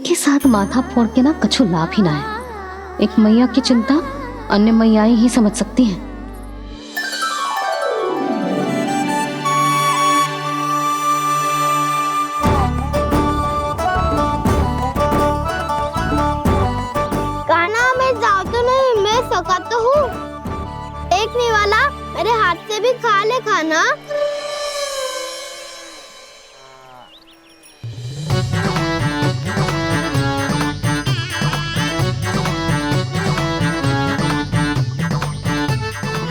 एक के साथ माथा फोड़ के ना कछु लाभ ही ना है। एक मैया की चिंता अन्य मैयाएं ही समझ सकती हैं। कान्हा मैं जाऊँ तो नहीं, मैं सका तो हूँ। देखने वाला मेरे हाथ से भी खा ले खाना।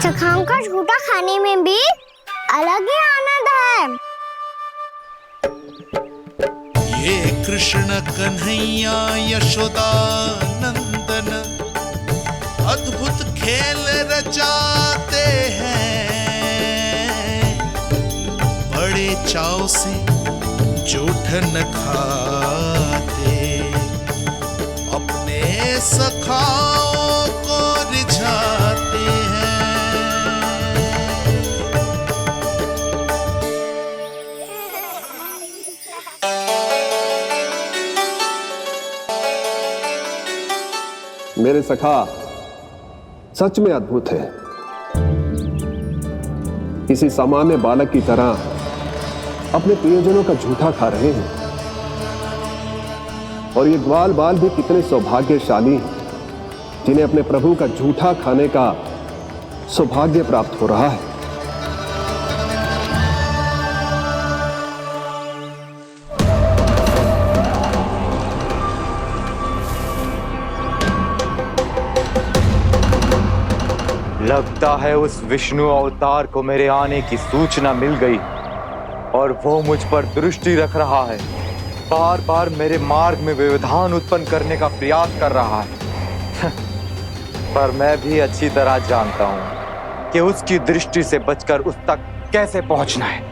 चखाओं का झूठा खाने में भी अलग ही आनंद है। ये कृष्ण कन्हैया यशोदा नंदन अद्भुत खेल रचाते हैं, बड़े चाव से जूठ न खाते, अपने सखाओं को रिझाते हैं। मेरे सखा सच में अद्भुत है। किसी सामान्य बालक की तरह अपने प्रियजनों का झूठा खा रहे हैं। और ये ग्वाल बाल भी कितने सौभाग्यशाली हैं जिन्हें अपने प्रभु का झूठा खाने का सौभाग्य प्राप्त हो रहा है। लगता है उस विष्णु अवतार को मेरे आने की सूचना मिल गई और वो मुझ पर दृष्टि रख रहा है। बार बार मेरे मार्ग में व्यवधान उत्पन्न करने का प्रयास कर रहा है। पर मैं भी अच्छी तरह जानता हूं कि उसकी दृष्टि से बचकर उस तक कैसे पहुंचना है।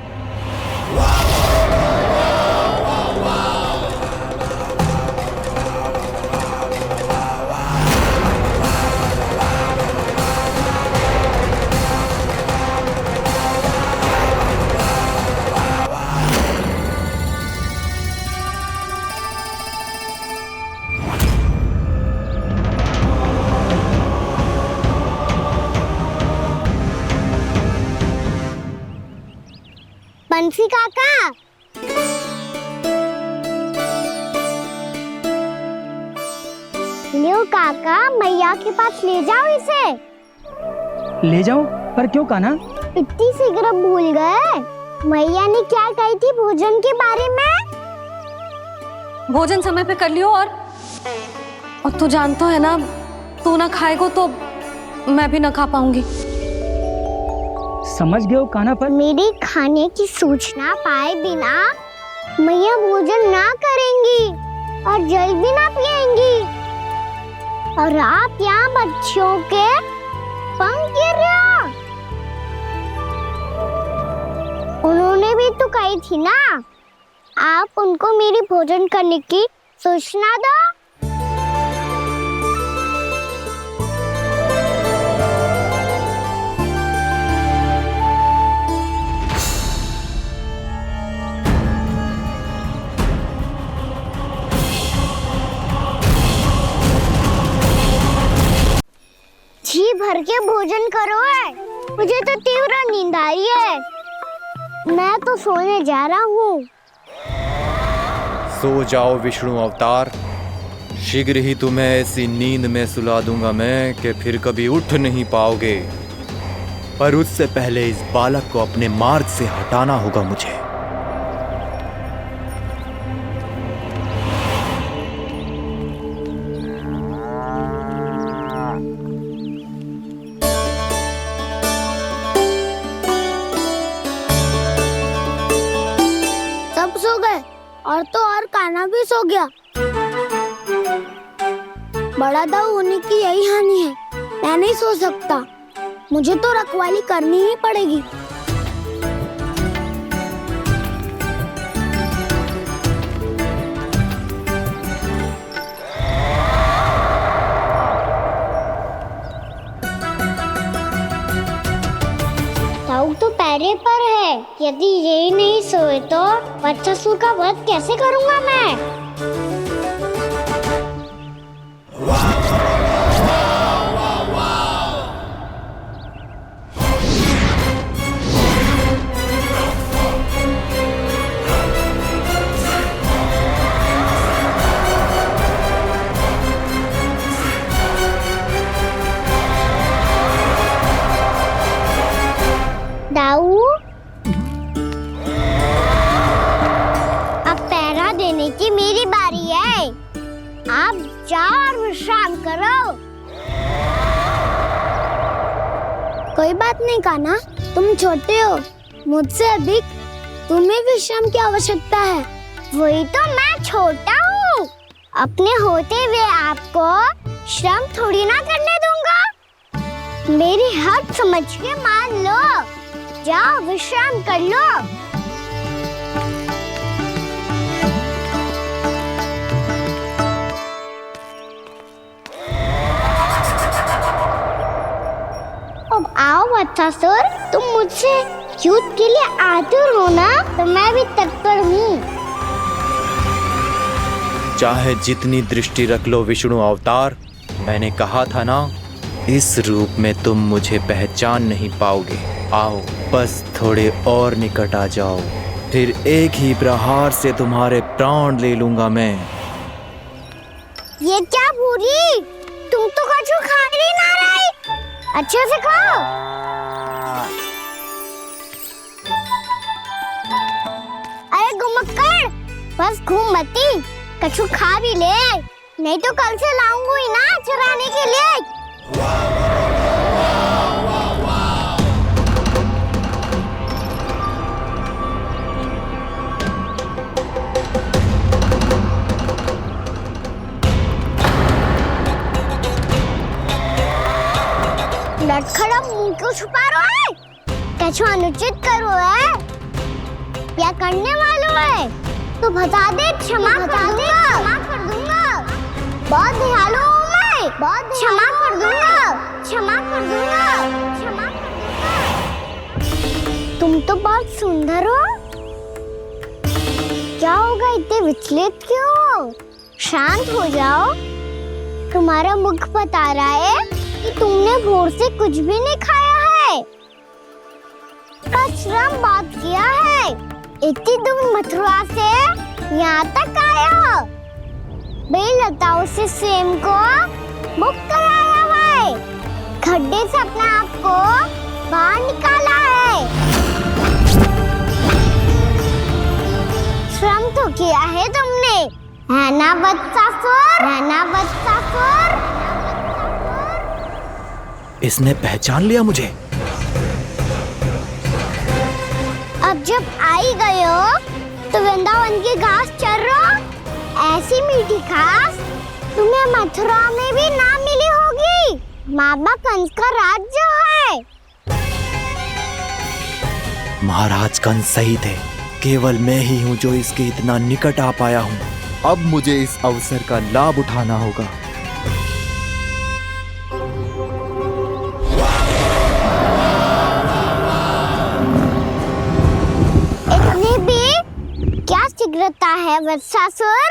बंसी काका, लियो काका, मैया के पास ले जाओ इसे। ले जाओ? पर क्यों कान्हा? इतनी शीघ्र भूल गए? मैया ने क्या कही थी भोजन के बारे में? भोजन समय पे कर लियो। और तू जानता है ना, तू ना खाएगा तो मैं भी ना खा पाऊंगी। समझ गए हो कान्हा? पर मेरे खाने की सूचना पाए बिना मैया भोजन ना करेंगी और जल भी ना पिएंगी। और आप यहाँ बच्चों के पंख गिर रहे हो। उन्होंने भी तो कही थी ना, आप उनको मेरी भोजन करने की सूचना दो। जी भर के भोजन करो है, मुझे तो तीव्र नींद आई है। मैं तो सोने जा रहा हूँ। सो जाओ विष्णु अवतार, शीघ्र ही तुम्हें ऐसी नींद में सुला दूंगा मैं कि फिर कभी उठ नहीं पाओगे। पर उससे पहले इस बालक को अपने मार्ग से हटाना होगा मुझे। और तो और कान्हा भी सो गया। बड़ा दाऊ होने की यही हानि है। मैं नहीं सो सकता, मुझे तो रखवाली करनी ही पड़ेगी। दाऊ तो पैरे पर है, यदि यही नहीं सोए तो बच्चासुर का वध कैसे करूंगा मैं? दाऊ, अब पहरा देने की मेरी बारी है। आप जाओ और विश्राम करो। कोई बात नहीं कान्हा, तुम छोटे हो, मुझसे अधिक तुम्हें विश्राम की आवश्यकता है। वही तो, मैं छोटा हूँ, अपने होते हुए आपको श्रम थोड़ी ना करने दूंगा। मेरी हद समझ के मान लो, जाओ विश्राम कर लो। अब आओ वत्सासुर, तुम मुझसे युद्ध के लिए आतुर हो ना, तो मैं भी तत्पर हूँ। चाहे जितनी दृष्टि रख लो विष्णु अवतार, मैंने कहा था ना, इस रूप में तुम मुझे पहचान नहीं पाओगे। आओ, बस थोड़े और निकट आ जाओ, फिर एक ही प्रहार से तुम्हारे प्राण ले लूंगा मैं। ये क्या भूरी, तुम तो कछु खा ही ना रही। अच्छे से खाओ। अरे घुमक्कड़, बस घूम मती, कछु खा भी ले, नहीं तो कल से लाऊंगी ना चराने के लिए। लटखड़ा मुंह क्यों छुपा रहा है? कछु अनुचित करो है या करने वालों है तो बता दे, क्षमा कर दूंगा। बहुत दयालु हूँ मैं, बहुत क्षमा कर दूंगा। तुम तो बहुत सुंदर हो। क्या होगा, इतने विचलित क्यों हो? शांत हो जाओ। तुम्हारा मुख बता रहा है कि तुमने भोर से कुछ भी नहीं खाया है, श्रम बात किया है, इतनी दूर मथुरा से यहाँ तक आया हो, बेलताओं से स्वयं को मुक्त कराया हुआ है, खड्डे से अपने आप को बाहर निकाला है। श्रम तो किया है तुमने, है ना वत्सासुर? इसने पहचान लिया मुझे। अब जब आई गए हो तो वृंदावन की घास चर रहो, ऐसी मीठी घास तुम्हें मथुरा में भी ना मिली होगी। मामा कंस का राज्य है। महाराज कंस सही थे, केवल मैं ही हूँ जो इसके इतना निकट आ पाया हूँ। अब मुझे इस अवसर का लाभ उठाना होगा। क्या शीघ्रता है वत्सासुर?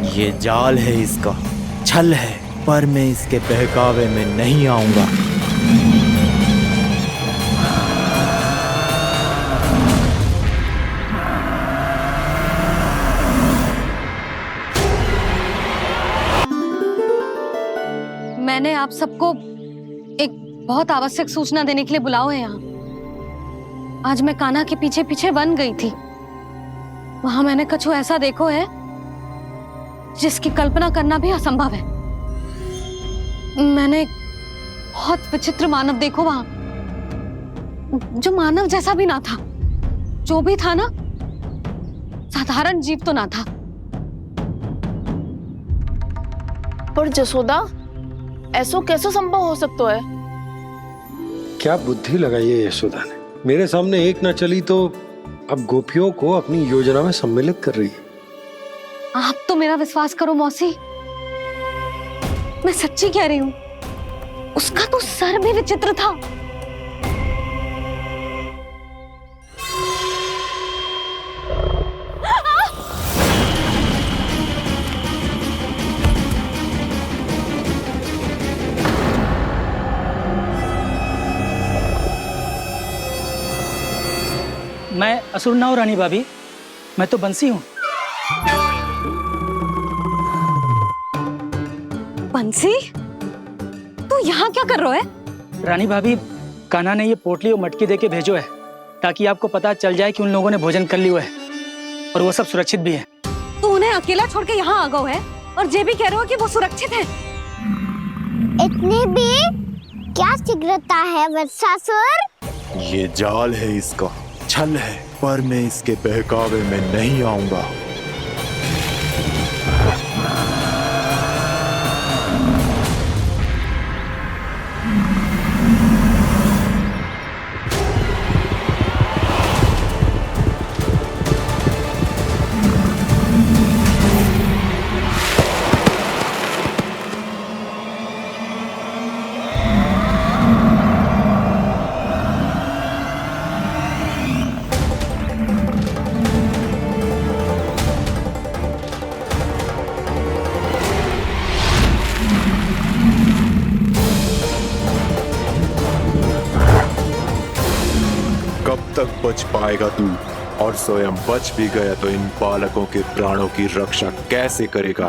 ये जाल है इसका, छल है, पर मैं इसके बहकावे में नहीं आऊंगा। मैंने आप सबको एक बहुत आवश्यक सूचना देने के लिए बुलाओ है यहाँ। आज मैं कान्हा के पीछे पीछे वन गई थी। वहां मैंने कछु ऐसा देखो है जिसकी कल्पना करना भी असंभव है। मैंने बहुत विचित्र मानव देखो वहां, जो मानव जैसा भी ना था, जो भी था ना, साधारण जीव तो ना था। पर जसोदा, ऐसो कैसे संभव हो सकता है? क्या बुद्धि लगाई है यशोदा ने। मेरे सामने एक न चली तो अब गोपियों को अपनी योजना में सम्मिलित कर रही है। आप तो मेरा विश्वास करो मौसी, मैं सच्ची कह रही हूं। उसका तो सर भी विचित्र था। मैं असुर ना हूँ रानी भाभी, मैं तो बंसी हूँ। बंसी, तू यहाँ क्या कर रहा है? रानी भाभी, कान्हा ने ये पोटली और मटकी देके भेजो है ताकि आपको पता चल जाए कि उन लोगों ने भोजन कर लिया है और वो सब सुरक्षित भी है। तू उन्हें अकेला छोड़ के यहाँ आ गए है और ये भी कह रहे हो कि वो सुरक्षित है। इतनी भी क्या शीघ्रता है वत्सासुर? ये जाल है, इसका छल है, पर मैं इसके बहकावे में नहीं आऊंगा। कब तक बच पाएगा तू? और स्वयं बच भी गया तो इन बालकों के प्राणों की रक्षा कैसे करेगा?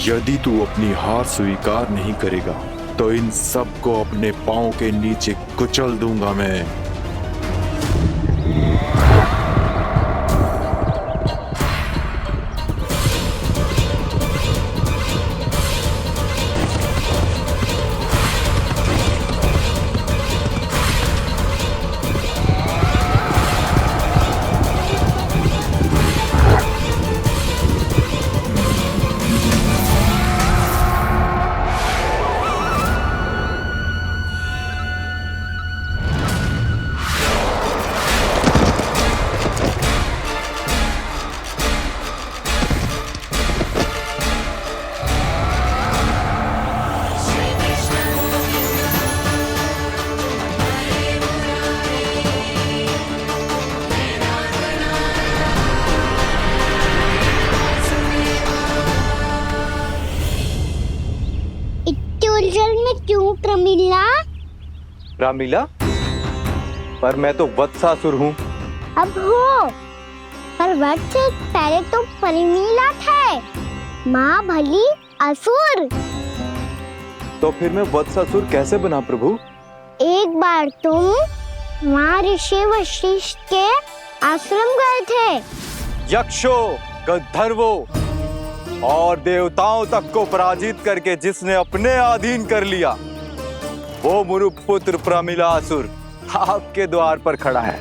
यदि तू अपनी हार स्वीकार नहीं करेगा तो इन सबको अपने पांव के नीचे कुचल दूंगा मैं। उलझन में क्यों प्रमिला? रामीला, पर मैं तो वत्सासुर हूँ। अब हो, पर वत्स से पहले तो प्रमिला थे, माँ भली असुर। तो फिर मैं वत्सासुर कैसे बना प्रभु? एक बार तुम माँ ऋषि वशिष्ठ के आश्रम गए थे। यक्षों, गंधर्वों और देवताओं तक को पराजित करके जिसने अपने अधीन कर लिया, वो मुरुपुत्र प्रमिलासुर आपके द्वार पर खड़ा है।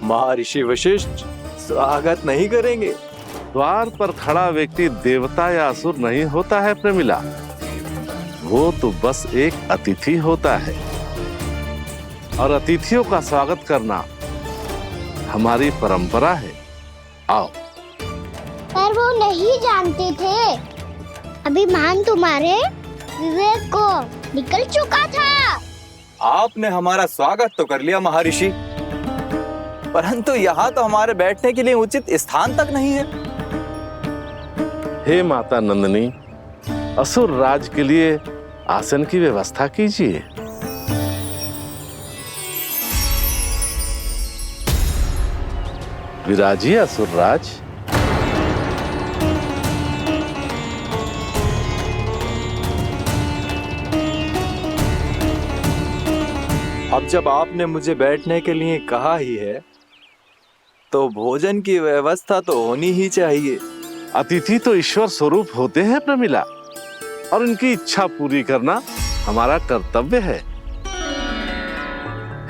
महर्षि वशिष्ठ स्वागत नहीं करेंगे? द्वार पर खड़ा व्यक्ति देवता या असुर नहीं होता है प्रमिला, वो तो बस एक अतिथि होता है और अतिथियों का स्वागत करना हमारी परंपरा है। आओ। पर वो नहीं जानते थे, अभिमान तुम्हारे विवेक को निकल चुका था। आपने हमारा स्वागत तो कर लिया महर्षि, परंतु यहाँ तो हमारे बैठने के लिए उचित स्थान तक नहीं है। हे माता नंदिनी, असुर राज के लिए आसन की व्यवस्था कीजिए। विराजिए असुर राज। अब जब आपने मुझे बैठने के लिए कहा ही है, तो भोजन की व्यवस्था तो होनी ही चाहिए। अतिथि तो ईश्वर स्वरूप होते हैं प्रमिला, और उनकी इच्छा पूरी करना हमारा कर्तव्य है।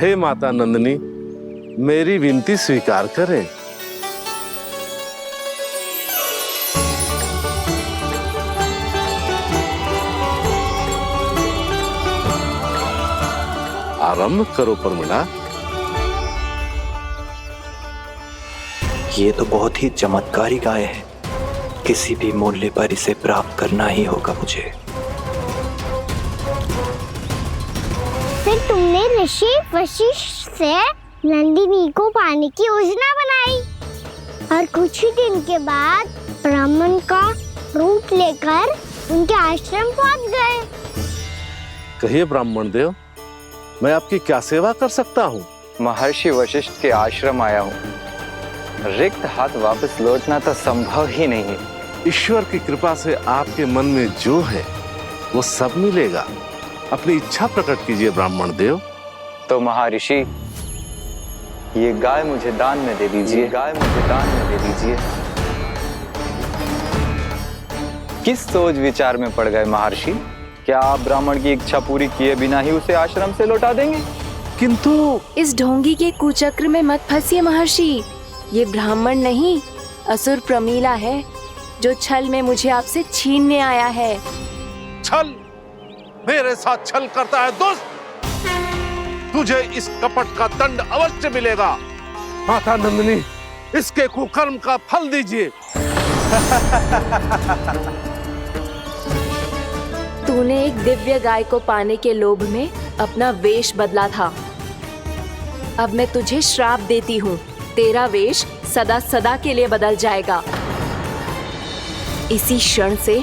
हे माता नंदिनी, मेरी विनती स्वीकार करें। आरंभ करो प्रमिला। ये तो बहुत ही चमत्कारी गाय है, किसी भी मूल्य पर इसे प्राप्त करना ही होगा मुझे। फिर तुमने ऋषि वशिष्ठ से नंदिनी को पाने की योजना बनाई और कुछ ही दिन के बाद ब्राह्मण का रूप लेकर उनके आश्रम पहुंच गए। कहिए ब्राह्मण देव, मैं आपकी क्या सेवा कर सकता हूँ? महर्षि वशिष्ठ के आश्रम आया हूँ। रिक्त हाथ वापस लौटना तो संभव ही नहीं है। ईश्वर की कृपा से आपके मन में जो है वो सब मिलेगा। अपनी इच्छा प्रकट कीजिए ब्राह्मण देव। तो महर्षि, ये गाय मुझे दान में दे दीजिए। गाय मुझे दान में दे दीजिए। किस सोच विचार में पड़ गए महर्षि? क्या आप ब्राह्मण की इच्छा पूरी किए बिना ही उसे आश्रम से लौटा देंगे? किंतु इस ढोंगी के कुचक्र में मत फंसिए महर्षि। ये ब्राह्मण नहीं, असुर प्रमीला है, जो छल में मुझे आपसे छीनने आया है। छल? मेरे साथ छल करता है दुष्ट? तुझे इस कपट का दंड अवश्य मिलेगा। माता नंदिनी, इसके कुकर्म का फल दीजिए। तूने एक दिव्य गाय को पाने के लोभ में अपना वेश बदला था। अब मैं तुझे श्राप देती हूँ, तेरा वेश सदा सदा के लिए बदल जाएगा। इसी क्षण से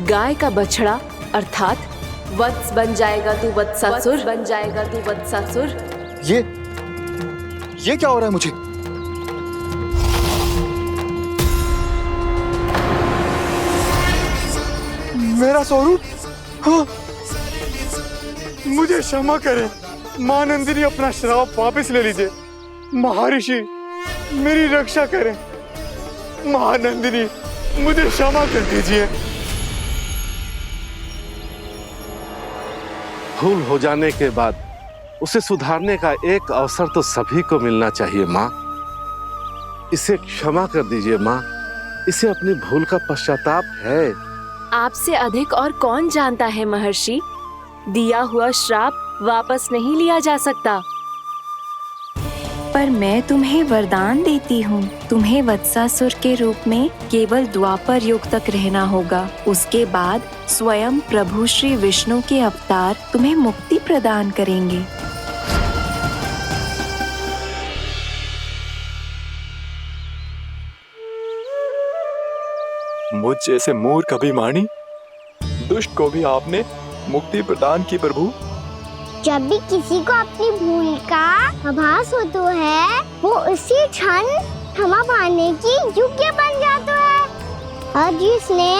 गाय का बछड़ा अर्थात वत्स बन जाएगा तू वत्सासुर। बन जाएगा तू वत्सासुर। ये क्या हो रहा है मुझे? मेरा स्वरूप? हाँ। मुझे क्षमा करें मां नंदिनी, अपना श्राप वापस ले लीजिए। महर्षि, मेरी रक्षा करें। मां नंदिनी, मुझे क्षमा कर दीजिए। भूल हो जाने के बाद उसे सुधारने का एक अवसर तो सभी को मिलना चाहिए माँ। इसे क्षमा कर दीजिए माँ। इसे अपनी भूल का पश्चाताप है। आपसे अधिक और कौन जानता है महर्षि, दिया हुआ श्राप वापस नहीं लिया जा सकता। पर मैं तुम्हें वरदान देती हूँ, तुम्हें वत्सासुर के रूप में केवल द्वापर युग तक रहना होगा। उसके बाद स्वयं प्रभु श्री विष्णु के अवतार तुम्हें मुक्ति प्रदान करेंगे। मुझ जैसे मूर्ख अभिमानी दुष्ट को भी आपने मुक्ति प्रदान की प्रभु। जब भी किसी को अपनी भूल का आभास होता है, वो उसी क्षण क्षमा पाने की योग्य बन जाता है। और जिसने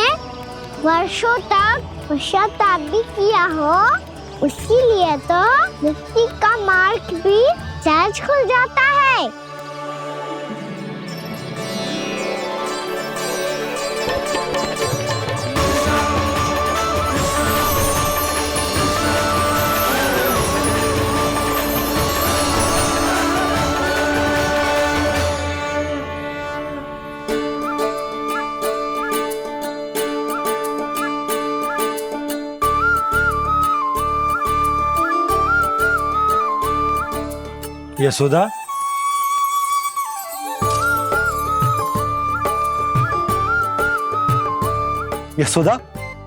वर्षों तक पश्चाताप भी किया हो, उसके लिए तो मुक्ति का मार्ग भी सहज खुल जाता है। यशोदा, यशोदा,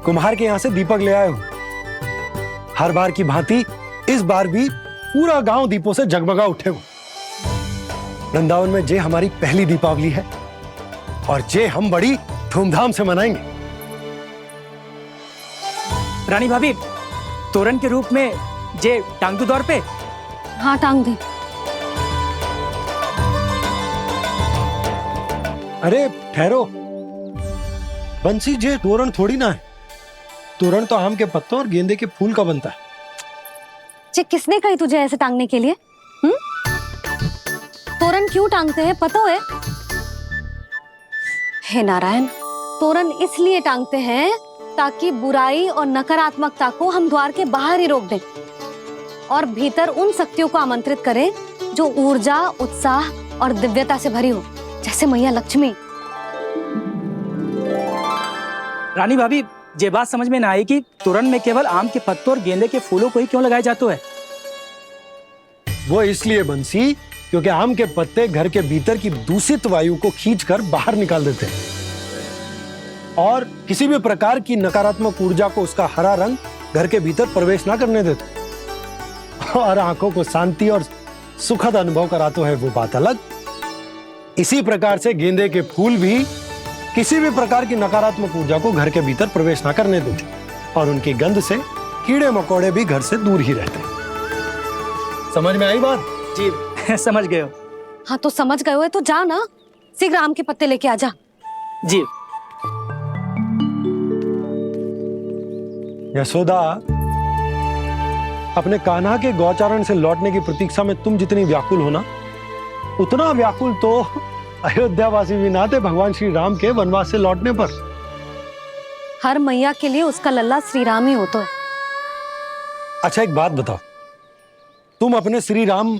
कुम्हार के यहाँ से दीपक ले आया हूं। हर बार की भांति इस बार भी पूरा गांव दीपों से जगमगा उठे हो। वृंदावन में जे हमारी पहली दीपावली है और जे हम बड़ी धूमधाम से मनाएंगे। रानी भाभी, तोरण के रूप में जे टांग दो दौर पे। हाँ, टांग दे। अरे ठहरो, बंसी, जे तोरण थोड़ी ना है। तोरण तो आम के पत्तों और गेंदे के फूल का बनता है। जे किसने कही तुझे ऐसे टांगने के लिए? तोरण क्यों टांगते हैं पता है? हे नारायण, तोरण इसलिए टांगते हैं ताकि बुराई और नकारात्मकता को हम द्वार के बाहर ही रोक दें और भीतर उन शक्तियों को आमंत्रित करें जो ऊर्जा, उत्साह और दिव्यता से भरी हो, जैसे मैया लक्ष्मी। रानी भाभी, ये बात समझ में ना आई कि तोरण में केवल आम के पत्तों और गेंदे के फूलों को ही क्यों लगाया जाता है? वो इसलिए बंसी, क्योंकि आम के पत्ते घर के भीतर की दूषित वायु को खींचकर बाहर निकाल देते हैं और किसी भी प्रकार की नकारात्मक ऊर्जा को उसका हरा रंग घर के भीतर प्रवेश ना करने देते और आंखों को शांति और सुखद अनुभव कराते है, वो बात अलग। इसी प्रकार से गेंदे के फूल भी किसी भी प्रकार की नकारात्मक ऊर्जा को घर के भीतर प्रवेश ना करने देते और उनकी गंध से कीड़े मकोड़े भी घर से दूर ही रहते हैं। समझ में आई बात? जी समझ गए हो। हाँ तो समझ गए हो तो जा ना, शीघ्र आम के पत्ते लेके आजा। जी। यशोदा, अपने कान्हा के गौचारण से लौटने की प्रतीक्षा में तुम जितनी व्याकुल हो ना, उतना व्याकुल तो अयोध्यावासी भी ना थे भगवान श्री राम के वनवास से लौटने पर। हर मैया के लिए उसका लल्ला श्री राम ही होता है। अच्छा एक बात बताओ, तुम अपने श्री राम,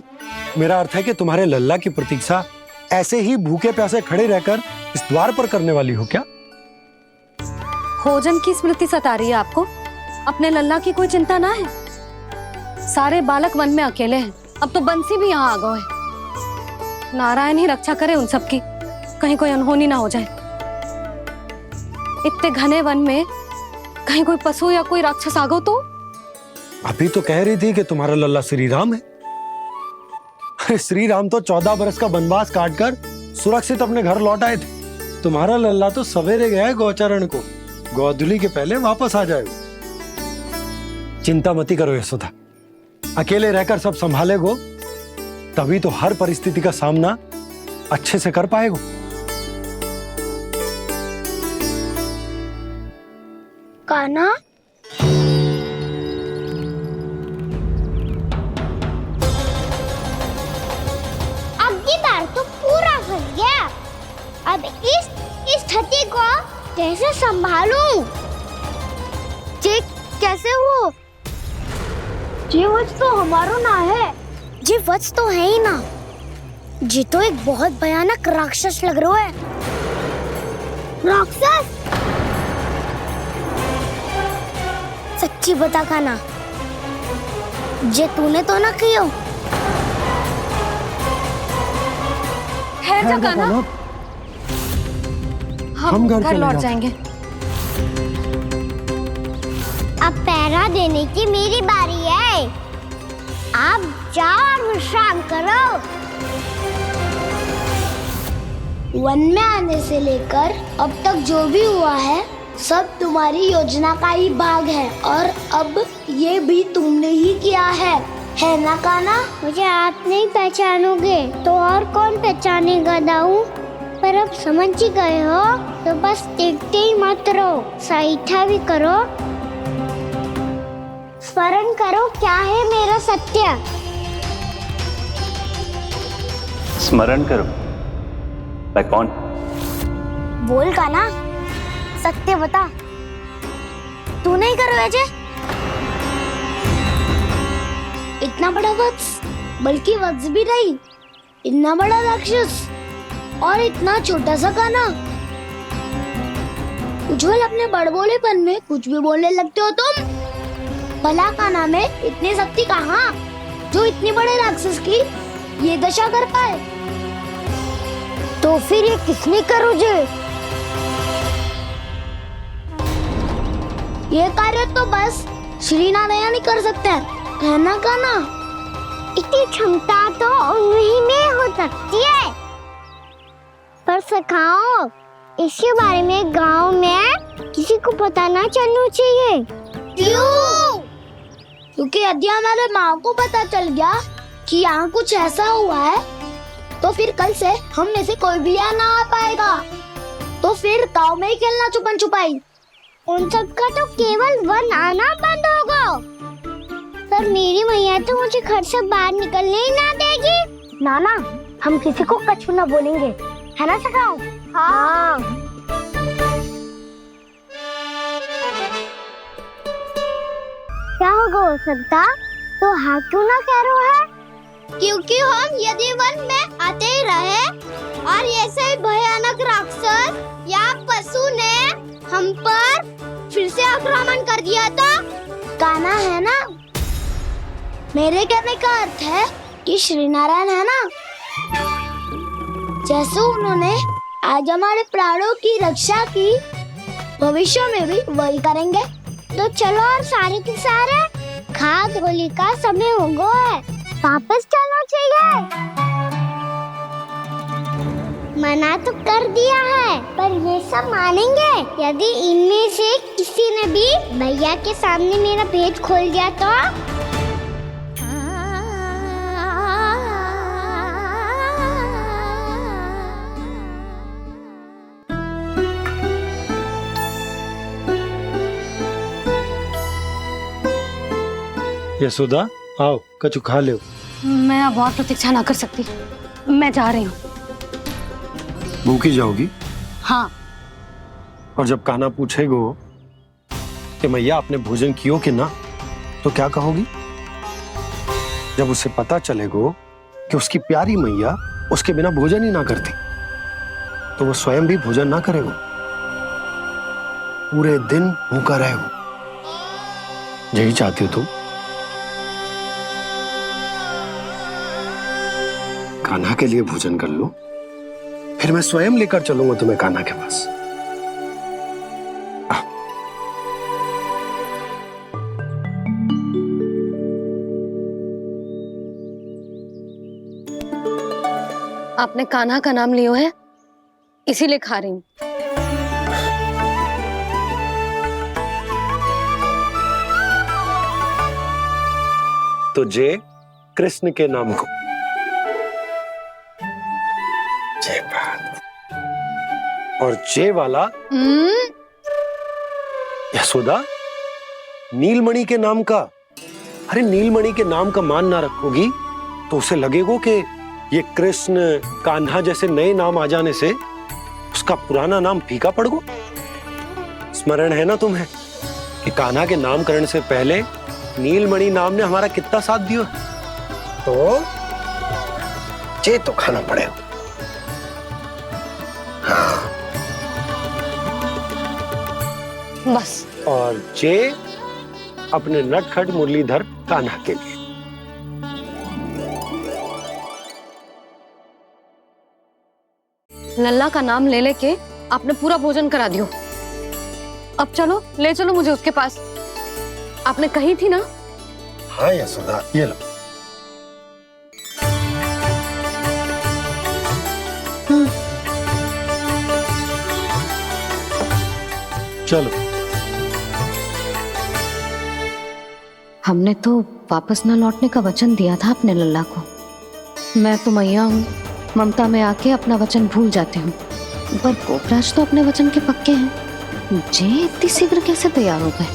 मेरा अर्थ है कि तुम्हारे लल्ला की प्रतीक्षा ऐसे ही भूखे प्यासे खड़े रहकर इस द्वार पर करने वाली हो क्या? भोजन की स्मृति सता रही है आपको? अपने लल्ला की कोई चिंता ना है। सारे बालक वन में अकेले हैं, अब तो बंसी भी यहाँ आ गए हैं। नारायण ही रक्षा करे उन सबकी, कहीं कोई अनहोनी ना हो जाए। इतने घने वन में कहीं कोई पशु या कोई राक्षस आ गो तो? अभी तो कह रही थी कि तुम्हारा लल्ला श्री राम है। अरे श्री राम तो 14 बरस का वनवास काटकर सुरक्षित अपने घर लौट आए थे। तुम्हारा लल्ला तो सवेरे गया है गौचरण को, गोधूली के पहले वापस आ जाएगा। चिंता मती करो यशोदा, अकेले रहकर सब संभालेगो तभी तो हर परिस्थिति का सामना अच्छे से कर पाएगो। कान्हा, अब की बार तो पूरा फंस गया। अब इस स्थिति को कैसे संभालूं? जी कैसे हो? जी वत्स तो हमारो ना है। जी वत्स तो है ही ना। जी तो एक बहुत भयानक राक्षस लग रहा है। राक्षस? सच्ची बता कान्हा, जे तूने तो ना कियो? है जा कान्हा, हम घर लौट जाएंगे। अब पहरा देने की मेरी बारी है। आप जाओ और विश्राम करो। वन में आने से लेकर अब तक जो भी हुआ है सब तुम्हारी योजना का ही भाग है, और अब ये भी तुमने ही किया है ना कान्हा? मुझे आप नहीं पहचानोगे तो और कौन पहचानेगा दाऊ? पर अब समझ ही गए हो तो बस देखते ही मत रहो, सहीठा भी करो। स्मरण करो क्या है मेरा सत्य। स्मरण करो? मैं कौन? बोल कान्हा, सत्य बता। तू नहीं करो अजय? इतना बड़ा वत्स, बल्कि वत्स भी नहीं, इतना बड़ा राक्षस और इतना छोटा सा कान्हा। उज्जवल अपने बड़बोलेपन में कुछ भी बोलने लगते हो तुम। भला कान्हा में इतनी शक्ति कहाँ जो इतनी बड़े राक्षस की ये दशा कर पाए? तो फिर ये किसने करो जे? ये कार्य तो बस श्री नारायण ही कर सकते हैं, है ना कान्हा? इतनी क्षमता तो उन्हीं में हो सकती है। पर सखाओ, इसके बारे में गांव में किसी को पता ना चलना चाहिए। क्यों? क्योंकि यदि हमारे माँ को पता चल गया कि यहाँ कुछ ऐसा हुआ है तो फिर कल से हम में से कोई भी यहाँ ना आ पाएगा। तो फिर गाँव में ही खेलना छुपन छुपाई। उन सब का तो केवल वन आना बंद होगा। पर मेरी मैया तो मुझे घर से बाहर निकलने ही ना देगी। नाना, हम किसी को कछु ना बोलेंगे, है ना सखाओ? हाँ। क्या होगा हो सकता? तो हाँ क्यों ना कह रहा है? क्योंकि हम यदि वन में आते ही रहे और ऐसे भयानक राक्षस या पशु ने हम पर फिर से आक्रमण कर दिया तो कान्हा, है ना? मेरे कहने का अर्थ है कि श्री नारायण है ना, जैसे उन्होंने आज हमारे प्राणों की रक्षा की, भविष्य में भी वही करेंगे। तो चलो और सारे के सारे खाद होली का समय हो गया है, वापस चलना चाहिए। मना तो कर दिया है, पर ये सब मानेंगे यदि इनमें से किसी ने भी भैया के सामने मेरा पेट खोल दिया तो? यशोदा आओ कछु खा लो। मैं अब और प्रतीक्षा ना कर सकती, मैं जा रही हूँ। भूखी जाओगी? हाँ। और जब कान्हा पूछेगो कि मैया आपने भोजन कियो कि ना, तो क्या कहोगी? जब उसे पता चलेगो कि उसकी प्यारी मैया उसके बिना भोजन ही ना करती, तो वो स्वयं भी भोजन ना करेगो, पूरे दिन भूखा रहेगो। यही चाहती हो तुम? कान्हा के लिए भोजन कर लो, फिर मैं स्वयं लेकर चलूंगा तुम्हें कान्हा के पास। आपने कान्हा का नाम लियो है, इसीलिए खा रही हूँ। तो जय कृष्ण के नाम को। जय बात। और जय वाला यशोदा नीलमणि के नाम का। अरे नीलमणि के नाम का मान ना रखोगी तो उसे लगेगा कि ये कृष्ण कान्हा जैसे नए नाम आ जाने से उसका पुराना नाम फीका पड़ गो। स्मरण है ना तुम्हें कि कान्हा के नामकरण से पहले नीलमणि नाम ने हमारा कितना साथ दिया? तो जे तो खाना पड़ेगा। हाँ। बस। और जे अपने नटखट मुरलीधर कान्हा के लिए। लल्ला का नाम ले लेके आपने पूरा भोजन करा दियो। अब चलो, ले चलो मुझे उसके पास। आपने कही थी ना? हाँ यशोदा, ये लो। चलो। हमने तो वापस ना लौटने का वचन दिया था अपने लल्ला को। मैं तो मैया हूँ, ममता में आके अपना वचन भूल जाती हूँ, पर गोपराज तो अपने वचन के पक्के हैं। जे इतनी शीघ्र कैसे तैयार हो गए?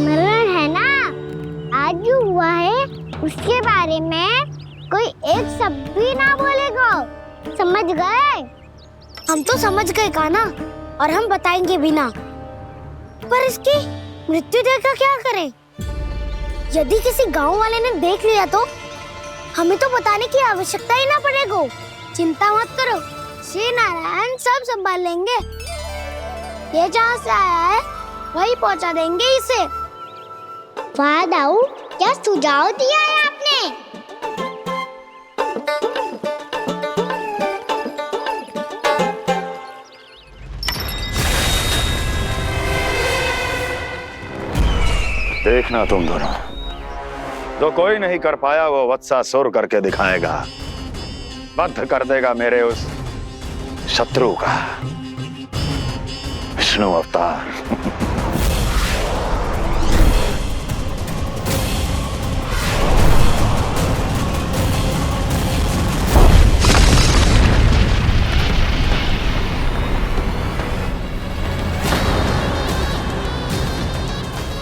मरण है ना, आज जो हुआ है उसके बारे में कोई एक शब्द भी ना बोलेगा। समझ गए? हम तो समझ गए कान्हा, और हम बताएंगे भी ना। पर इसकी मृत्यु देखकर क्या करें? यदि किसी गांव वाले ने देख लिया तो हमें तो बताने की आवश्यकता ही ना पड़ेगा। चिंता मत करो, श्री नारायण सब संभाल लेंगे। ये जहाँ से आया है वही पहुँचा देंगे इसे। वाह दाऊ, क्या सुझाव दिया है आपने? देखना तुम दोनों, जो कोई नहीं कर पाया वो वत्सासुर करके दिखाएगा। बद्ध कर देगा मेरे उस शत्रु का विष्णु अवतार।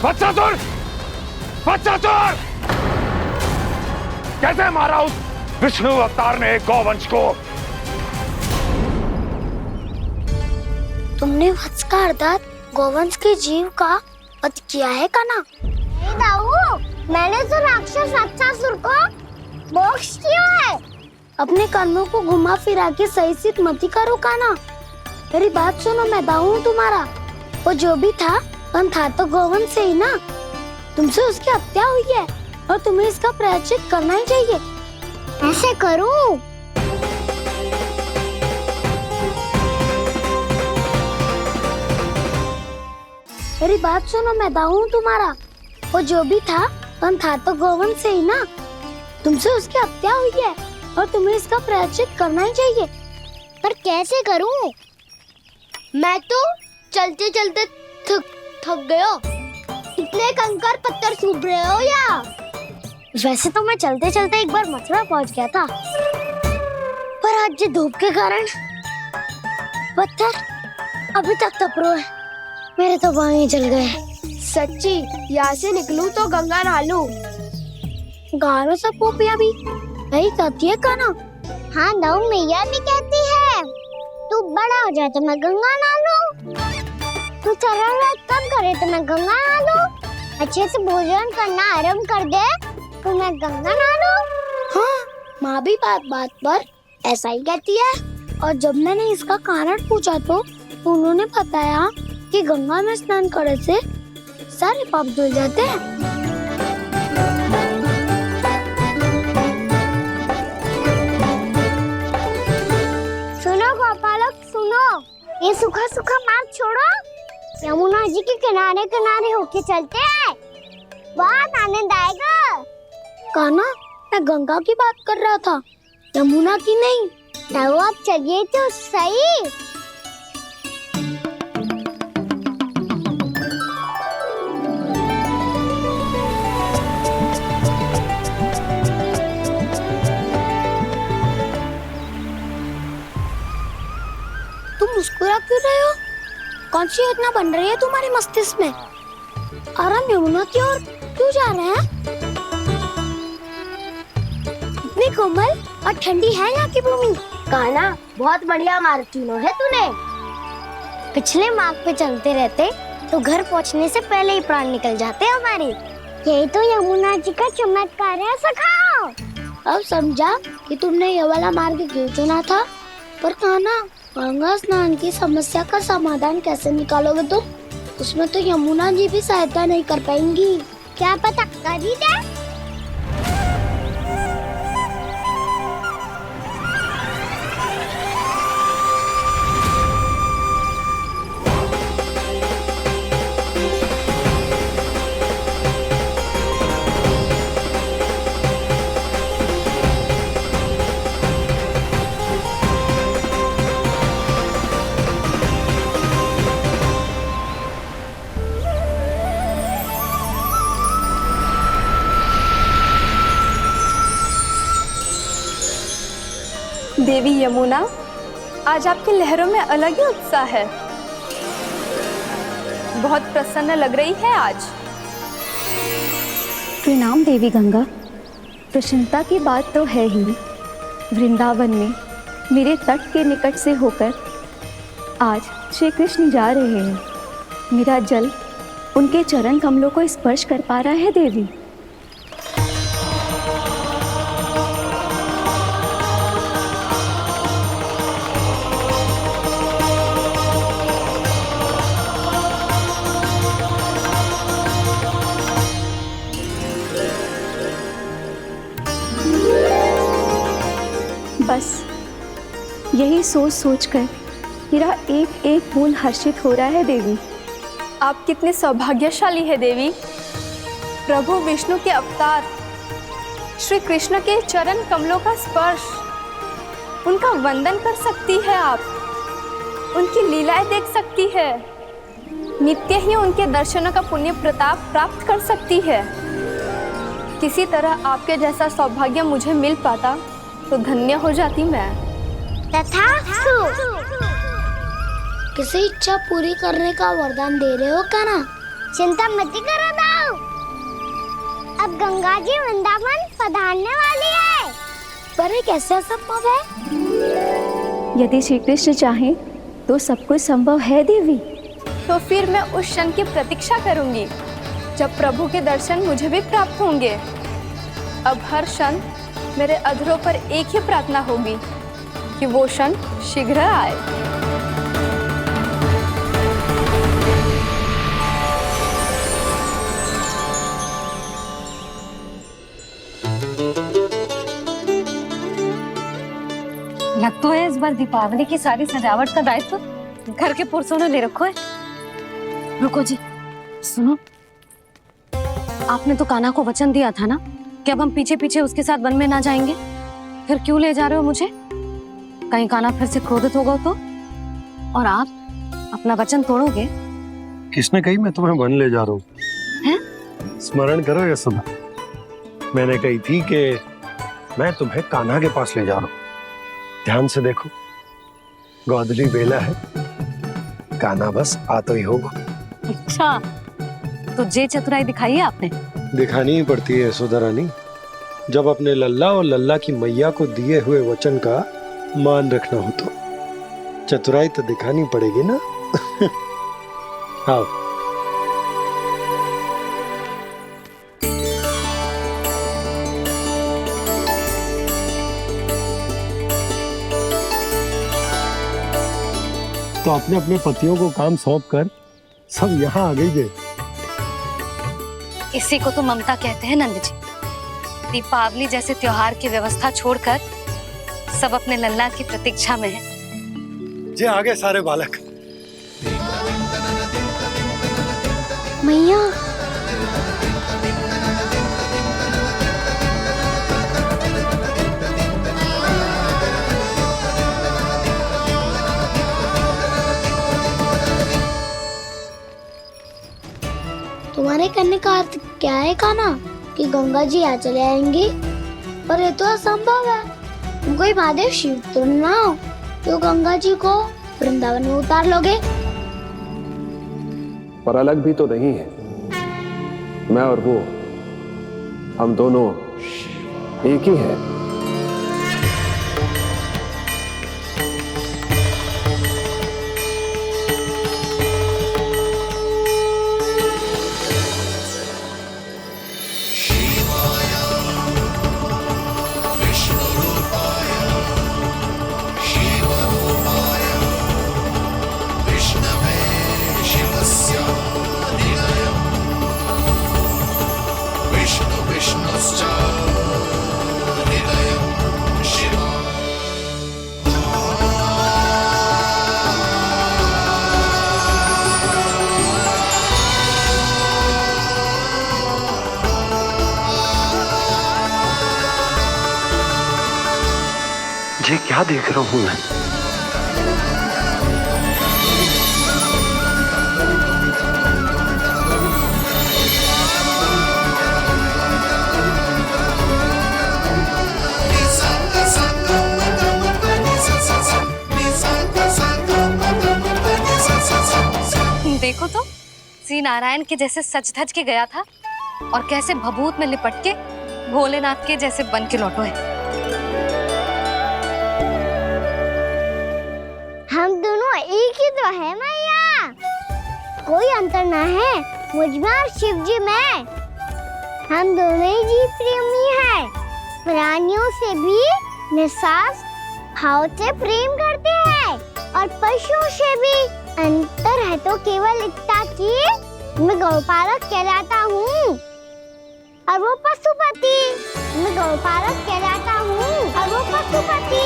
वत्सासुर! वत्सासुर! कैसे मारा उस विष्णु अवतार ने गौवंश को? तुमने वत्स का अर्थात गौवंश के जीव का वध किया है कान्हा? नहीं दाऊ, मैंने तो राक्षस वत्सासुर को मोक्ष किया है। अपने कर्मों को घुमा फिरा के सही सिद्ध मत करो कान्हा। मेरी बात सुनो, मैं दाऊ हूँ तुम्हारा। वो जो भी था पण था तो गौवंश से ही ना। तुमसे उसकी हत्या हुई है और तुम्हें इसका प्रायश्चित करना ही चाहिए। ऐसे करूं? मेरी बात सुनो, मैं दाऊ हूँ तुम्हारा। वो जो भी था पण था तो गौवंश से ही ना। तुमसे उसकी हत्या हुई है और तुम्हें इसका प्रायश्चित करना ही चाहिए। पर कैसे करूं? मैं तो चलते चलते थक गया। इतने कंकर पत्थर सूख रहे हो या? वैसे तो मैं चलते चलते एक बार मथुरा पहुंच गया था, पर आज ये धूप के कारण पत्थर अभी तक तपरो है, मेरे तो बाएं जल गए। सच्ची यहाँ से निकलूं तो गंगा नहा लूं। गारो सब पोपिया भी यही कहती है काना। हाँ नौ मैया भी कहती है, तू बड़ा हो जाए तो मैं गंगा नहा लूं, तू शरारत कम करे तो मैं गंगा नहा लूं, अच्छे से भोजन करना आरंभ कर दे तो मैं गंगा नहा लूं। हाँ माँ भी बात बात पर ऐसा ही कहती है। और जब मैंने इसका कारण पूछा तो उन्होंने बताया कि गंगा में स्नान करने से सारे पाप धुल जाते हैं। सुनो गोपालक सुनो, ये सूखा सूखा मार्ग छोड़ो, यमुना जी के किनारे किनारे होके चलते हैं, बहुत आनंद आएगा। कान्हा मैं गंगा की बात कर रहा था, यमुना की नहीं। तो आप चलिए तो सही। तुम मुस्कुरा क्यों रहे हो? कौन सी योजना बन रही है तुम्हारे मस्तिष्क में? और हम यमुना की ओर क्यों जा रहे हैं? इतनी कोमल और ठंडी है यहाँ की भूमि। कान्हा बहुत बढ़िया मार्ग चुनो है तूने। पिछले मार्ग पे चलते रहते तो घर पहुँचने से पहले ही प्राण निकल जाते हमारे। यही तो यमुना जी का चमत्कार है सखाओ। अब समझा कि तुमने ये वाला मार्ग क्यों चुना था। पर कान्हा गंगा स्नान की समस्या का समाधान कैसे निकालोगे तुम? उसमें तो यमुना जी भी सहायता नहीं कर पाएंगी। क्या पता कर ही दे। देवी यमुना, आज आपकी लहरों में अलग ही उत्साह है, बहुत प्रसन्न लग रही है आज। प्रणाम देवी गंगा। प्रसन्नता की बात तो है ही। वृंदावन में मेरे तट के निकट से होकर आज श्री कृष्ण जा रहे हैं। मेरा जल उनके चरण कमलों को स्पर्श कर पा रहा है देवी। बस यही सोच सोचकर मेरा एक एक बूंद हर्षित हो रहा है देवी। आप कितने सौभाग्यशाली है देवी। प्रभु विष्णु के अवतार श्री कृष्ण के चरण कमलों का स्पर्श, उनका वंदन कर सकती है आप, उनकी लीलाएं देख सकती है, नित्य ही उनके दर्शनों का पुण्य प्रताप प्राप्त कर सकती है। किसी तरह आपके जैसा सौभाग्य मुझे मिल पाता तो धन्य हो जाती मैं। तथास्तु। किसी इच्छा पूरी करने का वरदान दे रहे हो कान्हा? चिंता मत करो दाऊ, अब गंगा जी वृंदावन पधारने वाली है। पर ये कैसे संभव है? यदि श्री कृष्ण चाहे तो सब कुछ संभव है देवी। तो फिर मैं उस क्षण की प्रतीक्षा करूंगी जब प्रभु के दर्शन मुझे भी प्राप्त होंगे। अब हर क्षण मेरे अधरों पर एक ही प्रार्थना होगी कि वो क्षण शीघ्र आए। लग तो है इस बार दीपावली की सारी सजावट का दायित्व घर के पुरुषों ने ले रखो है। रुको जी, सुनो, आपने तो कान्हा को वचन दिया था ना कि अब हम पीछे पीछे उसके साथ वन में ना जाएंगे। फिर क्यों ले जा रहे हो मुझे? कहीं कान्हा फिर से क्रोधित होगा तो? और आप अपना वचन तोड़ोगे? किसने कही मैं तुम्हें वन ले जा रहा हूँ? स्मरण करो ये सब। मैंने कही थी कि मैं तुम्हें कान्हा के पास ले जा रहा हूँ। ध्यान से देखो, गोदली बेला है, काना बस आ तो ही होगा। अच्छा, तो जे चतुराई दिखाई है आपने? दिखानी ही पड़ती है यशोदा रानी, जब अपने लल्ला और लल्ला की मैया को दिए हुए वचन का मान रखना हो तो चतुराई तो दिखानी पड़ेगी ना। आओ। तो अपने अपने पतियों को काम सौंप कर सब यहाँ आ गई थे। इसी को तो ममता कहते हैं नंद जी। दीपावली जैसे त्योहार की व्यवस्था छोड़कर सब अपने लल्ला की प्रतीक्षा में हैं। जे आगे सारे बालक। मैया तुम्हारे करने का अर्थ क्या है काना? कि गंगा जी यहाँ चले आएंगी? पर ये तो असंभव है। तुम कोई महादेव शिव तो ना हो तो गंगा जी को वृंदावन में उतार लोगे? पर अलग भी तो नहीं है। मैं और वो, हम दोनों एक ही हैं। ये क्या देख रहा हूँ मैं? देखो तो, श्री नारायण के जैसे सज धज के गया था और कैसे भभूत में लिपट के भोलेनाथ के जैसे बन के लौटो है। हम दोनों एक ही तो है मैया, कोई अंतर ना है मुझ में और शिव जी में। हम दोनों ही जीव प्रेमी हैं, प्राणियों से भी निस्वार्थ भाव से प्रेम करते हैं और पशुओं से भी। अंतर है तो केवल इतना कि मैं गौपालक कहलाता हूँ और वो पशुपति। मैं गौपालक कहलाता हूँ और वो पशुपति।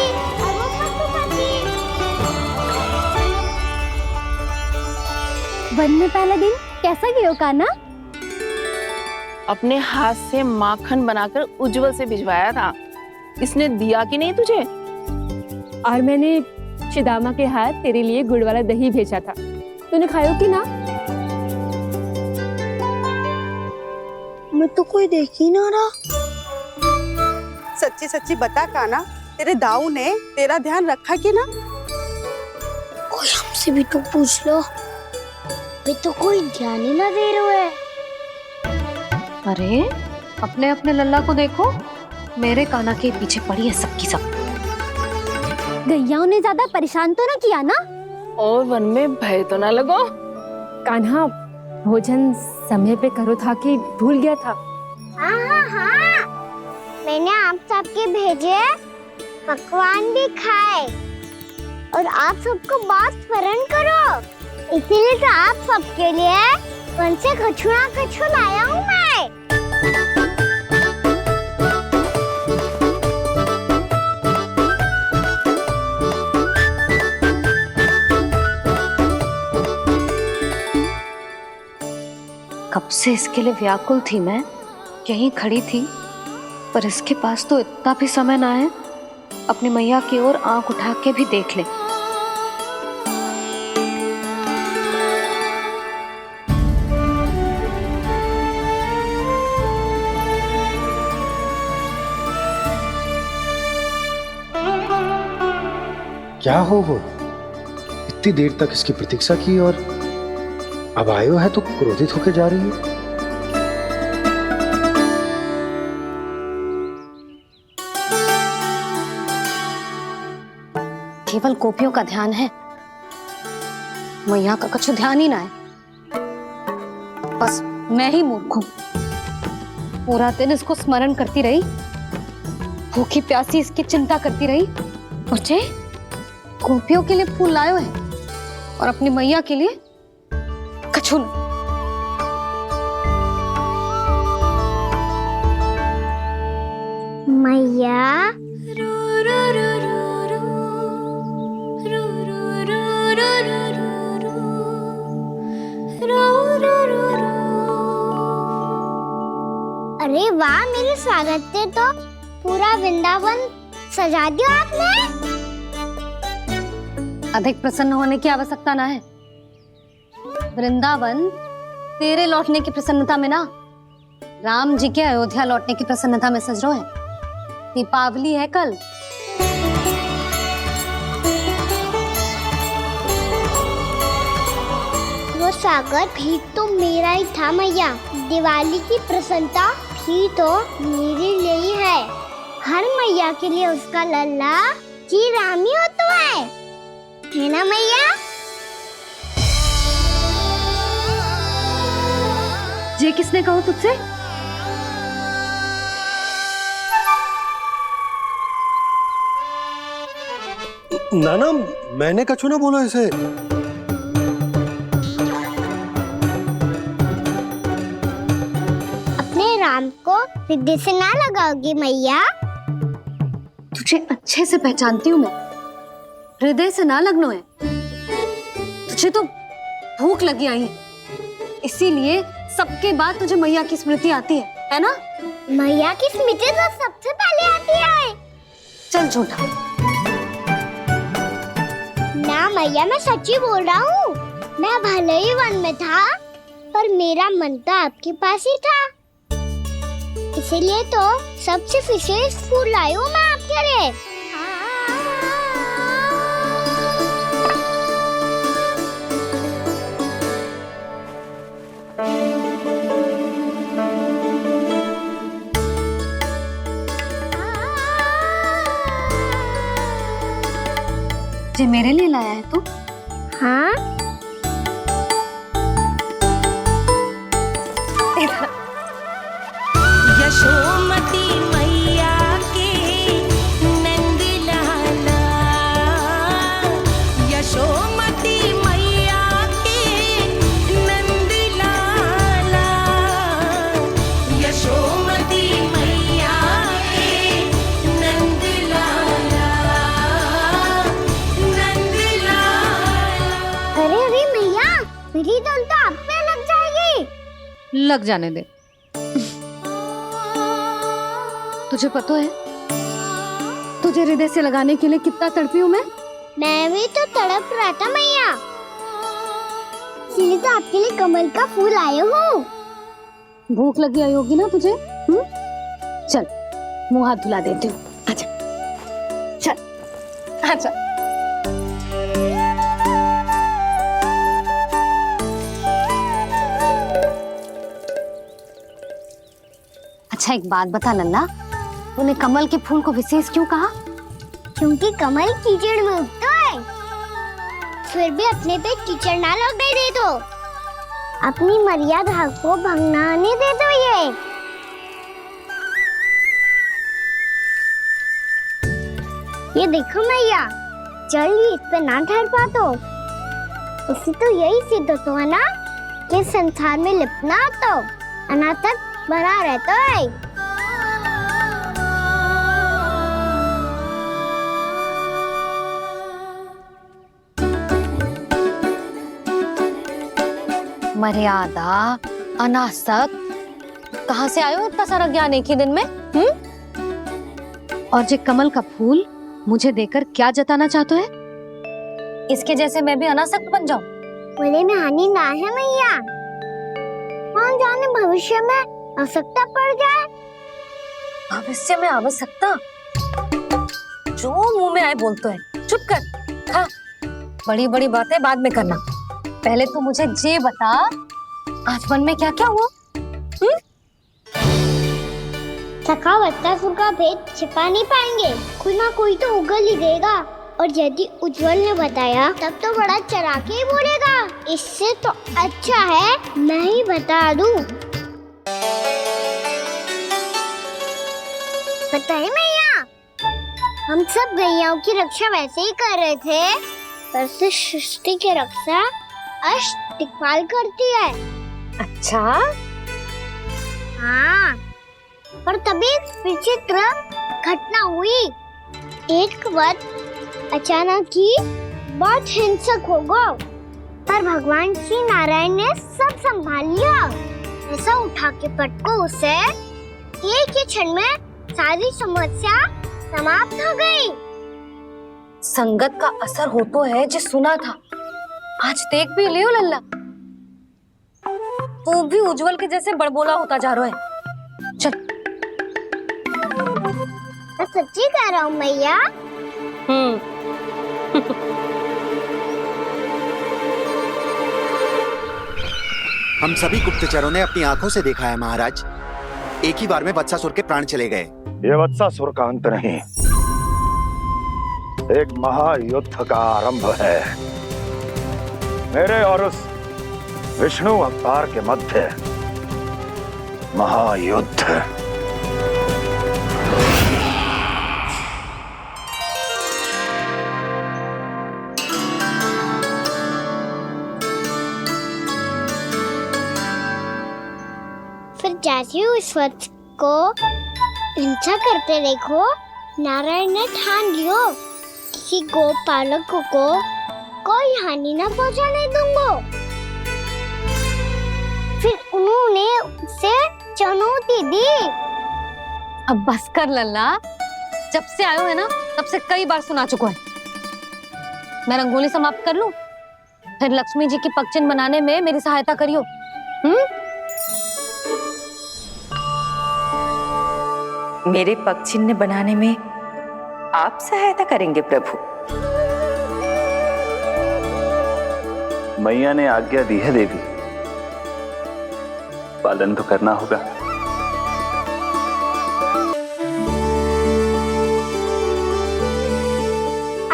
वन में पहला दिन कैसा गया कान्हा? अपने हाथ से माखन बनाकर उज्जवल से भिजवाया था। इसने दिया कि नहीं तुझे? और मैंने शिदामा के हाथ तेरे लिए गुड़ वाला दही भेजा था, तूने खाया कि ना? मैं तो कोई देख ही ना रहा। सच्ची सच्ची बता कान्हा, तेरे दाऊ ने तेरा ध्यान रखा कि ना? कोई हमसे भी तो पूछ लो, वे तो कोई ध्यान ही ना दे रहे हैं। अरे अपने अपने लल्ला को देखो, मेरे कान्हा के पीछे पड़ी है सबकी सब। गैयाओं ने ज्यादा परेशान तो ना किया ना? और वन में भय तो ना लगो? कान्हा भोजन समय पे करो था कि भूल गया था? हाँ, मैंने आप सबके भेजे पकवान भी खाए और आप सबको बात स्मरण करो, इसीलिए तो आप सबके लिए वन से कछु ना कछु लाया हूँ मैं। कब से इसके लिए व्याकुल थी मैं, यहीं खड़ी थी, पर इसके पास तो इतना भी समय ना है अपनी मैया की ओर आंख उठा के भी देख ले। क्या हो वो? इतनी देर तक इसकी प्रतीक्षा की और अब आयो है तो क्रोधित होकर जा रही है। केवल गोपियों का ध्यान है, मैया का कुछ ध्यान ही ना है। बस मैं ही मूर्ख हूं, पूरा दिन इसको स्मरण करती रही, भूखी प्यासी इसकी चिंता करती रही। मुझे गोपियों के लिए फूल लायो है और अपनी मैया के लिए कछु न। मैया अरे वाह, मेरे स्वागत पे तो पूरा वृंदावन सजा दिया आपने। अधिक प्रसन्न होने की आवश्यकता ना है। वृंदावन तेरे लौटने की प्रसन्नता में ना, राम जी के अयोध्या लौटने की प्रसन्नता में सज रहे हैं। दीपावली है कल। वो स्वागत भी तो मेरा ही था मैया। दिवाली की प्रसन्नता भी तो मेरे लिए ही है। हर मैया के लिए उसका लल्ला की रामी होता है ना मैया? ये किसने कहा तुझसे? नाना, मैंने कछु ना बोला इसे। अपने राम को हृदय से ना लगाओगी मैया? तुझे अच्छे से पहचानती हूँ मैं, हृदय से ना लगनो है। तुझे तो भूख लगी आई है, इसीलिए सबके बाद तुझे मैया की स्मृति आती है ना? मैया की स्मृति तो सबसे पहले आती है। चल झूठा। ना मैया, मैं सच्ची बोल रहा हूँ। मैं भले ही वन में था, पर मेरा मन तो आपके पास ही था। इसीलिए तो सबसे विशेष फूल लाई हूँ मैं आपके लिए। ये मेरे लिए लाया है तू? हाँ। यशोमती मैया के नंद लाला, यशोमती मैया के नंद लाला, यशोमती मैया के नंद लाला, नंद लाला। अरे अरे मैया, मेरी धुन तो आप पे लग जाएगी। लग जाने दे। तुझे पता है तुझे हृदय से लगाने के लिए कितना तड़पी हूँ मैं? मैं भी तो तड़प रहा था मैया, इसलिए तो आपके लिए कमल का फूल आया हूँ। भूख लगी आई होगी ना तुझे? चल मुंह हाथ धुला देती हूँ। आजा चल आजा। अच्छा एक बात बता लल्ला, तूने कमल के फूल को विशेष क्यों कहा? क्योंकि कमल कीचड़ में उगता है, फिर भी अपने पे कीचड़ ना लगने दे दो। अपनी मर्यादा को भंग ना आने दे दो। ये देखो मैया, जल भी इस पे ना ठहर पा तो इससे तो यही सिद्ध होता है ना कि संसार में लिपना तो अनाथ तक बना रहता है। मर्यादा, अनासक्त, कहाँ से आयो इतना सारा ज्ञान एक ही दिन में? और ये कमल का फूल मुझे देकर क्या जताना चाहते है? इसके जैसे मैं भी अनासक्त बन जाऊं? बोले में हानि ना है मैया, कौन जाने भविष्य में आवश्यकता पड़ जाए। भविष्य में आवश्यकता? जो मुंह में आए बोलते हैं। चुप कर। हाँ, बड़ी बड़ी बातें बाद में करना, पहले तू मुझे ये बता आज वन में क्या क्या हुआ? सखा वत्सासुर का भेद छिपा नहीं पाएंगे, कोई ना कोई तो उगल ही देगा। और यदि उज्जवल ने बताया तब तो बड़ा चढ़ा के ही बोलेगा। इससे तो अच्छा है मैं ही बता दूं। पता है मैया, हम सब गैयाओं की रक्षा वैसे ही कर रहे थे, पर से सृष्टि की रक्षा अष्ट दिक्पाल करती है। अच्छा? हाँ, पर तभी एक विचित्र घटना हुई। एक वक्त अचानक ही बहुत हिंसक हो गया, पर भगवान श्री नारायण ने सब संभाल लिया। ऐसा उठा के पटको उसे, एक ही क्षण में सारी समस्या समाप्त हो गई। संगत का असर हो तो है जो सुना था, आज देख भी लियो लल्ला, तू भी उज्जवल के जैसे बड़बोला होता जा रहा है। चल। मैं सच्ची कह रहा हूँ मैया। हम सभी गुप्तचरों ने अपनी आंखों से देखा है महाराज, एक ही बार में वत्सासुर के प्राण चले गए। ये वत्सासुर का अंत नहीं, एक महायुद्ध का आरंभ है। मेरे और उस विष्णु अवतार के मध्य महायुद्ध। फिर जैसे ही उस वत्स को हिंसा करते देखो, नारायण ने ठान लियो किसी गोपालक को कोई हानि न पहुंचाने दूंगा। फिर उन्होंने उसे चुनौती दी। अब बस कर लल्ला, जब से आयो है ना तब से कई बार सुना चुका है। मैं रंगोली समाप्त कर लूं, फिर लक्ष्मी जी की पगचिन बनाने में मेरी सहायता करियो। मेरे पगचिन्ह बनाने में आप सहायता करेंगे प्रभु? मैया ने आज्ञा दी है देवी, पालन तो करना होगा।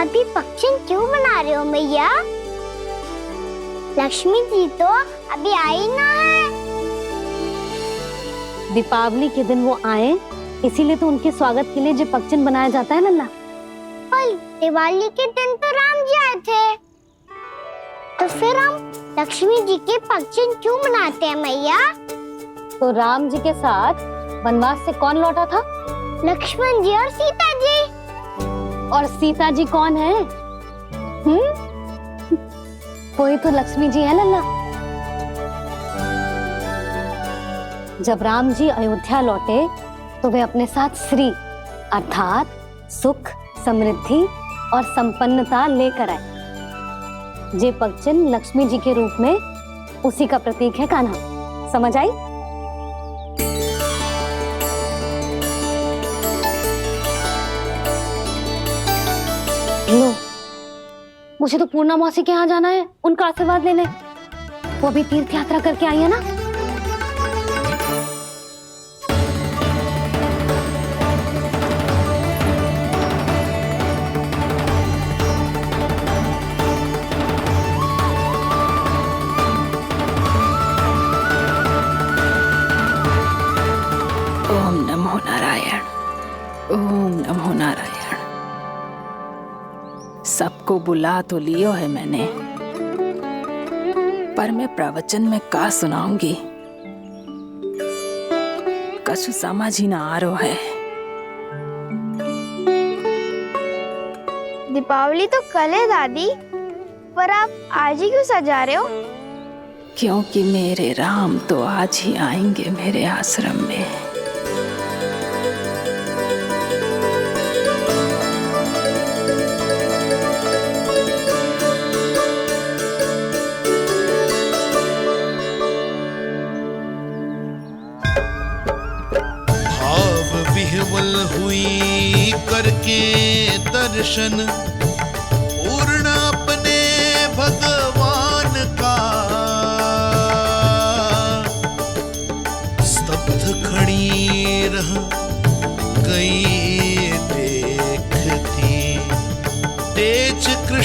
अभी पगचिन क्यों बना रहे हो मैया? लक्ष्मी जी तो अभी आई ना है। दीपावली के दिन वो आए, इसीलिए तो उनके स्वागत के लिए जो पगचिन बनाया जाता है लल्ला। पर दिवाली के दिन तो राम जी आए थे, तो फिर हम लक्ष्मी जी के पगचिन क्यों मनाते हैं मैया? तो राम जी के साथ वनवास से कौन लौटा था? लक्ष्मण जी और सीता जी। और सीता जी कौन है? वही तो लक्ष्मी जी है लल्ला। जब राम जी अयोध्या लौटे तो वे अपने साथ श्री अर्थात सुख, समृद्धि और संपन्नता लेकर आए। जे पगचिन लक्ष्मी जी के रूप में उसी का प्रतीक है कान्हा। समझ आई? लो, मुझे तो पूर्णा मौसी के यहाँ जाना है, उनका आशीर्वाद लेने। वो भी तीर्थ यात्रा करके आई है ना। ओम नमो नारायण, ओम नमो नारायण। सबको बुला तो लियो है मैंने, पर मैं प्रवचन में का सुनाऊंगी, कछु समझ ही ना आ रहा है। दीपावली तो कल है दादी, पर आप आज ही क्यों सजा रहे हो? क्योंकि मेरे राम तो आज ही आएंगे मेरे आश्रम में। विह्वल हुई करके दर्शन, पूर्ण अपने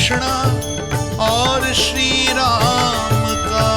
कृष्ण और श्री राम का।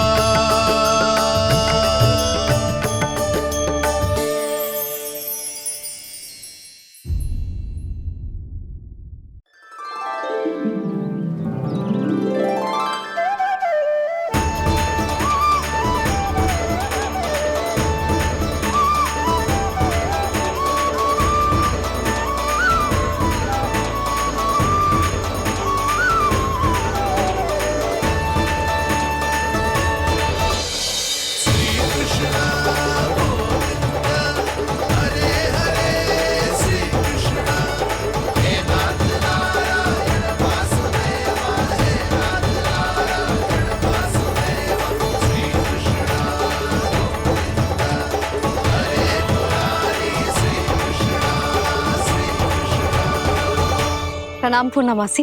प्रणाम पूर्णमासी।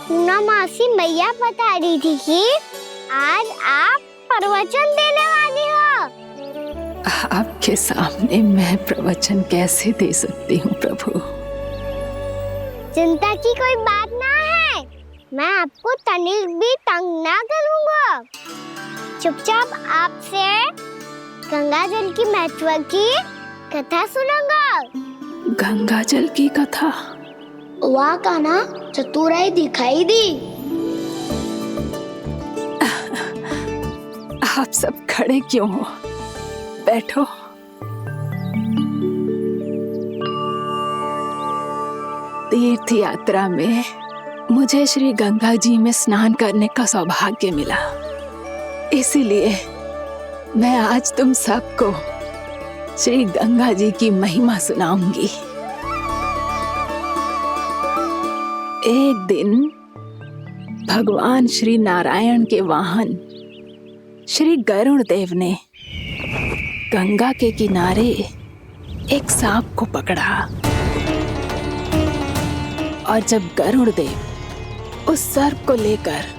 पूर्णमासी मैया बता रही थी कि आज आप प्रवचन देने वाली हो। आपके सामने मैं प्रवचन कैसे दे सकती हूँ प्रभु? चिंता की कोई बात ना है, मैं आपको तनिक भी तंग ना करूँगा। चुपचाप आपसे गंगा जल की महत्व की कथा सुनूंगा। गंगा जल की कथा? वाह कान्हा, चतुराई दिखाई दी। आप सब खड़े क्यों हो? बैठो। तीर्थ यात्रा में मुझे श्री गंगा जी में स्नान करने का सौभाग्य मिला, इसीलिए मैं आज तुम सबको श्री गंगा जी की महिमा सुनाऊंगी। एक दिन भगवान श्री नारायण के वाहन श्री गरुड़ देव ने गंगा के किनारे एक सांप को पकड़ा, और जब गरुड़ देव उस सर्प को लेकर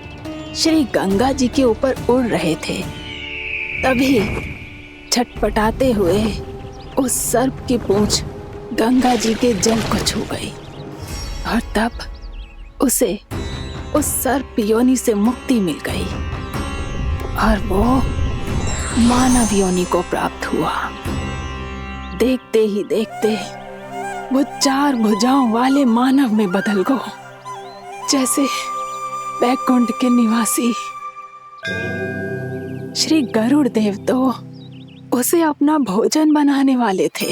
श्री गंगा जी के ऊपर उड़ रहे थे, तभी छटपटाते हुए उस सर्प की पूंछ गंगा जी के जल को छू गई, और तब उसे उस सर्प योनि से मुक्ति मिल गई और वो मानव योनि को प्राप्त हुआ। देखते ही देखते वो 4 भुजाओं वाले मानव में बदल गया, जैसे बैकुंठ के निवासी। श्री गरुड़ देव तो उसे अपना भोजन बनाने वाले थे,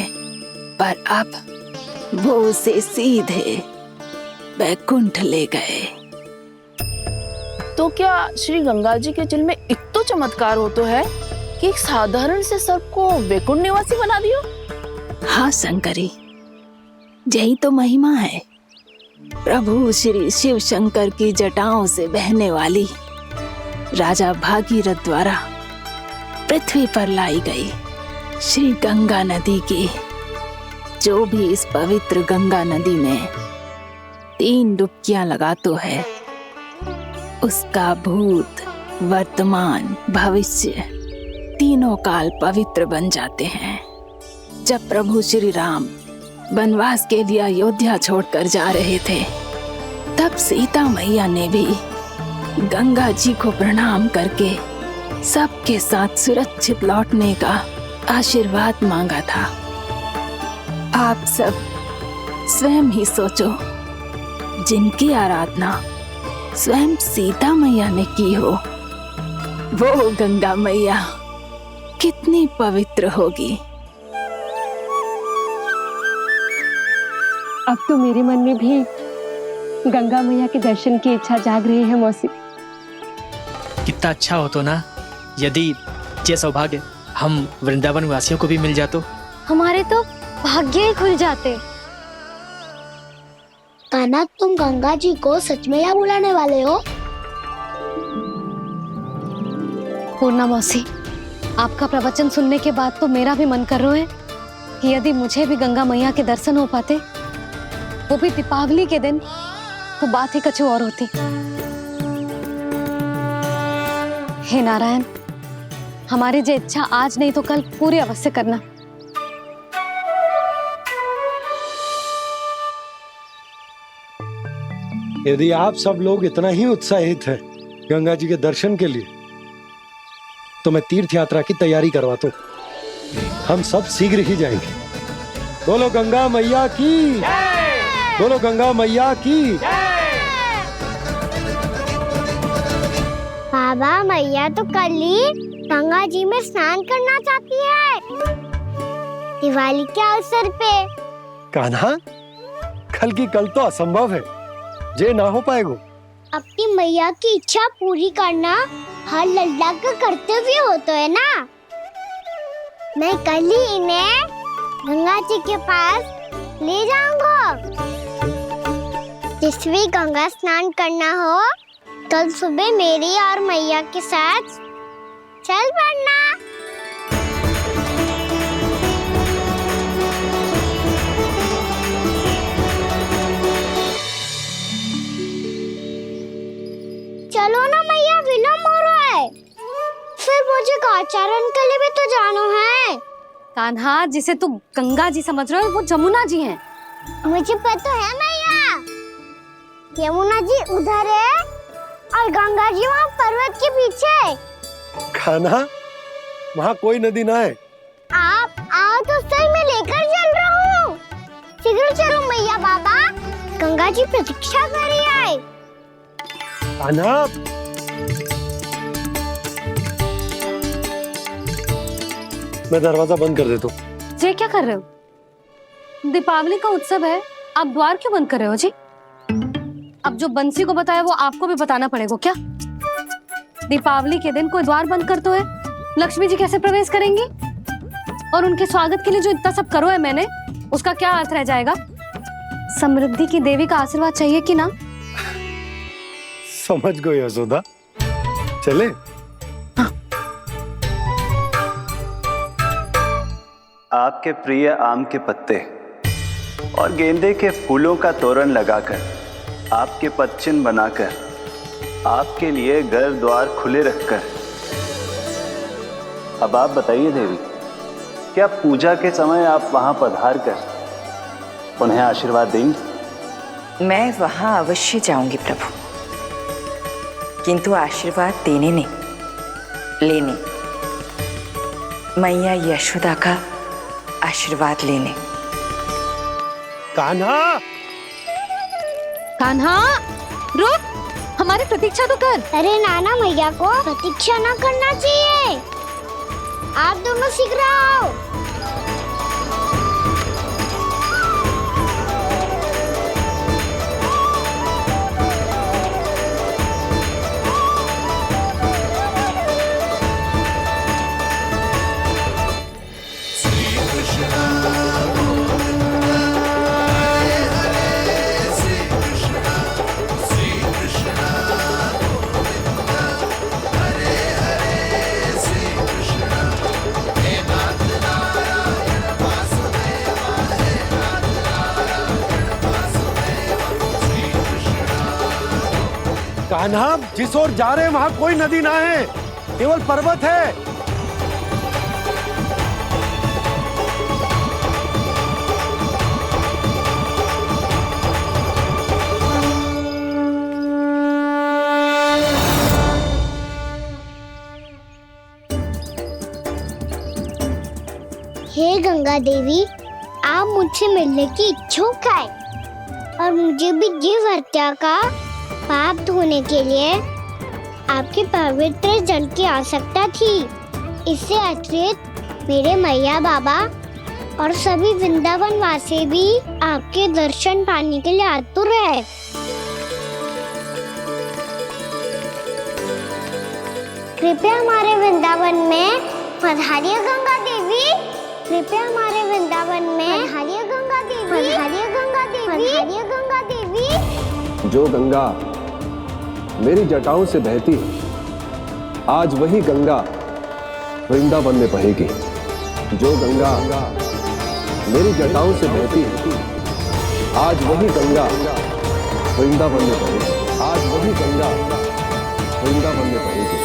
पर अब वो उसे सीधे बैकुंठ ले गए। तो क्या श्री गंगा जी के जल में एक तो चमत्कार हो तो है कि एक साधारण से सर्प को वैकुंठ निवासी बना दियो? हाँ शंकरी, यही तो महिमा है। प्रभु श्री शिव शंकर की जटाओं से बहने वाली राजा भागीरथ द्वारा पृथ्वी पर लाई गई श्री गंगा नदी की, जो भी इस पवित्र गंगा नदी में 3 डुबकियां लगातो है, उसका भूत, वर्तमान, भविष्य तीनों काल पवित्र बन जाते हैं। जब प्रभु श्री राम वनवास के लिए अयोध्या छोड़कर जा रहे थे, तब सीता मैया ने भी गंगा जी को प्रणाम करके सबके साथ सुरक्षित लौटने का आशीर्वाद मांगा था। आप सब स्वयं ही सोचो, जिनकी आराधना स्वयं सीता मैया ने की हो, वो गंगा मैया कितनी पवित्र होगी। अब तो मेरे मन में भी गंगा मैया के दर्शन की इच्छा जाग रही है मौसी। कितना अच्छा हो तो ना यदि ये सौभाग्य हम वृंदावन वासियों को भी मिल जातो। हमारे तो भाग्य ही खुल जाते। कान्हा, तुम गंगा जी को सच में यहाँ बुलाने वाले हो? पूर्णा मौसी, आपका प्रवचन सुनने के बाद तो मेरा भी मन कर रहा है कि यदि मुझे भी गंगा मैया के दर्शन हो पाते, वो भी दीपावली के दिन, तो बात ही कुछ और होती। हे नारायण, हमारी जो इच्छा आज नहीं तो कल पूरी अवश्य करना। यदि आप सब लोग इतना ही उत्साहित हैं गंगा जी के दर्शन के लिए, तो मैं तीर्थ यात्रा की तैयारी करवाता हूँ। हम सब शीघ्र ही जाएंगे। बोलो गंगा मैया की, बोलो गंगा मैया की। बाबा, मैया तो कल ही गंगा जी में स्नान करना चाहती है, दिवाली के अवसर पे। कान्हा, कल की कल तो असंभव है, जे ना हो पाएगा। अपनी मैया की इच्छा पूरी करना हर लल्ला का कर्तव्य होता है ना। मैं कल ही इन्हें गंगा जी के पास ले जाऊंगा। जिस भी गंगा स्नान करना हो, कल सुबह मेरी और मैया के साथ चल पड़ना। चलो ना मैया, विलम्ब हो रहा है। फिर मुझे आचरण के लिए भी तो जाना है। कान्हा, जिसे तू गंगा जी समझ रहे हो वो जमुना जी हैं। मुझे पता है मैया, यमुना जी उधर है और गंगा जी वहाँ पर्वत के पीछे। कान्हा, वहाँ कोई नदी ना है। आप आओ तो सही, मैं लेकर चल रहा हूँ। शीघ्र चलो मैया बाबा, गंगा जी प्रतीक्षा कर रही है। कान्हा, मैं दरवाजा बंद कर देता हूँ। ये क्या कर रहे हो? दीपावली का उत्सव है, आप द्वार क्यों बंद कर रहे हो जी? अब जो बंसी को बताया वो आपको भी बताना पड़ेगा क्या? दीपावली के दिन कोई द्वार बंद कर तो है, लक्ष्मी जी कैसे प्रवेश करेंगी? और उनके स्वागत के लिए जो इतना सब करो है मैंने, उसका क्या अर्थ रह जाएगा? समृद्धि की देवी का आशीर्वाद चाहिए कि ना? समझ गई यशोदा, चले। आपके प्रिय आम के पत्ते और गेंदे के फूलों का तोरण लगाकर, आपके पदचिन्ह बनाकर, आपके लिए घर द्वार खुले रखकर, अब आप बताइए देवी, क्या पूजा के समय आप वहां पधार कर उन्हें आशीर्वाद देंगी? मैं वहां अवश्य जाऊंगी प्रभु, किंतु आशीर्वाद देने नहीं, लेने। मैया यशोदा का आशीर्वाद लेने। कान्हा, कान्हा, रुक, हमारी प्रतीक्षा तो कर। अरे नाना, मैया को प्रतीक्षा ना करना चाहिए। आप दोनों शीघ्र आओ। कान्हा, जिस ओर जा रहे हैं वहां कोई नदी ना है, केवल पर्वत है। हे गंगा देवी, आप मुझसे मिलने की इच्छुक है और मुझे भी जीव हत्या का पाप धोने के लिए आपके पवित्र जल की आवश्यकता थी। इससे अतिरिक्त मेरे मैया बाबा और सभी वृंदावन वासी भी आपके दर्शन पाने के लिए आतुर है। कृपया हमारे वृंदावन में पधारिए गंगा देवी। कृपया हमारे वृंदावन में पधारिए गंगा देवी। पधारिए गंगा देवी। पधारिए गंगा देवी। जो गंगा मेरी जटाओं से बहती है, आज वही गंगा वृंदावन में बहेगी। जो गंगा मेरी जटाओं से बहती है, आज वही गंगा वृंदावन में बहेगी। आज वही गंगा वृंदावन में बहेगी।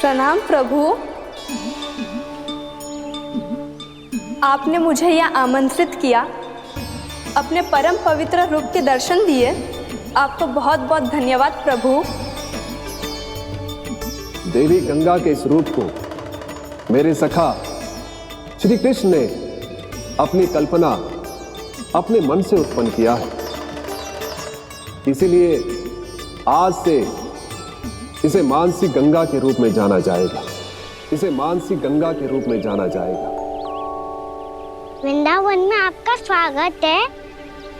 प्रणाम प्रभु। आपने मुझे यहाँ आमंत्रित किया, अपने परम पवित्र रूप के दर्शन दिए। आपको बहुत बहुत धन्यवाद प्रभु। देवी गंगा के इस रूप को मेरे सखा श्री कृष्ण ने अपनी कल्पना अपने मन से उत्पन्न किया है। इसीलिए आज से इसे मानसी गंगा के रूप में जाना जाएगा। इसे मानसी गंगा के रूप में जाना जाएगा। वृंदावन में आपका स्वागत है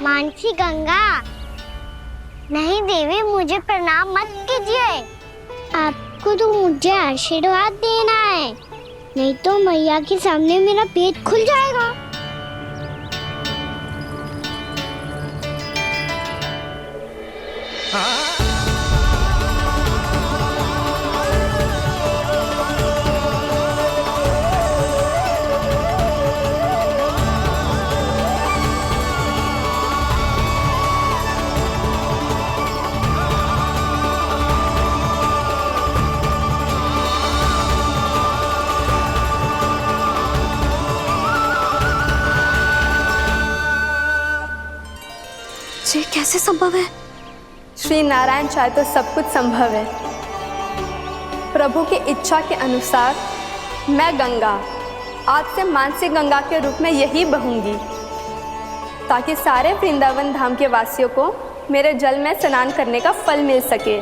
मानसी गंगा। नहीं देवी, मुझे प्रणाम मत कीजिए। आपको तो मुझे आशीर्वाद देना है, नहीं तो मैया के सामने मेरा पेट खुल जाएगा। ये कैसे संभव है? श्री नारायण चाहे तो सब कुछ संभव है। प्रभु की इच्छा के अनुसार मैं गंगा आज से मानसी गंगा के रूप में यही बहूंगी, ताकि सारे वृंदावन धाम के वासियों को मेरे जल में स्नान करने का फल मिल सके।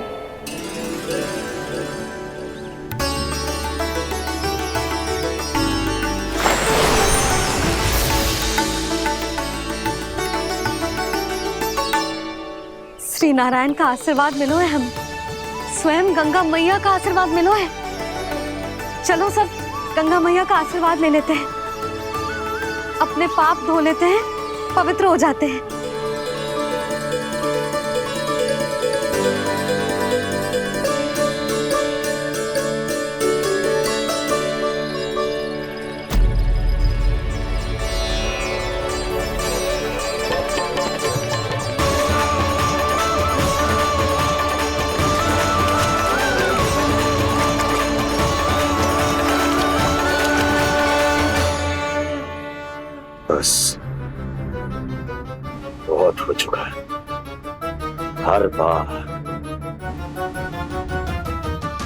श्री नारायण का आशीर्वाद मिलो है, हम स्वयं गंगा मैया का आशीर्वाद मिलो है। चलो सब गंगा मैया का आशीर्वाद ले लेते हैं, अपने पाप धो लेते हैं, पवित्र हो जाते हैं। बस बहुत हो चुका है। हर बार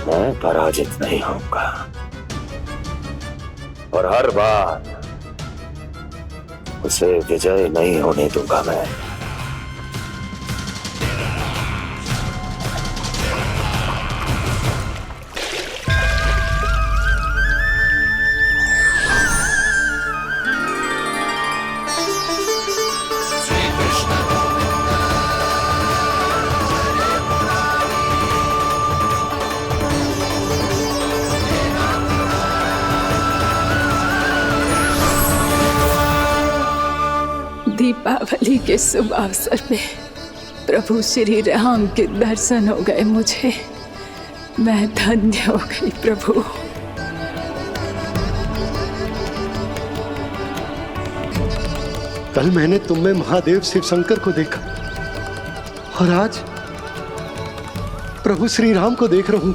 मैं पराजित नहीं होऊंगा और हर बार उसे विजय नहीं होने दूंगा मैं। दीपावली के शुभ अवसर में प्रभु श्री राम के दर्शन हो गए मुझे। मैं धन्य हो गई प्रभु। कल मैंने तुम में महादेव शिव शंकर को देखा और आज प्रभु श्री राम को देख रहा हूं।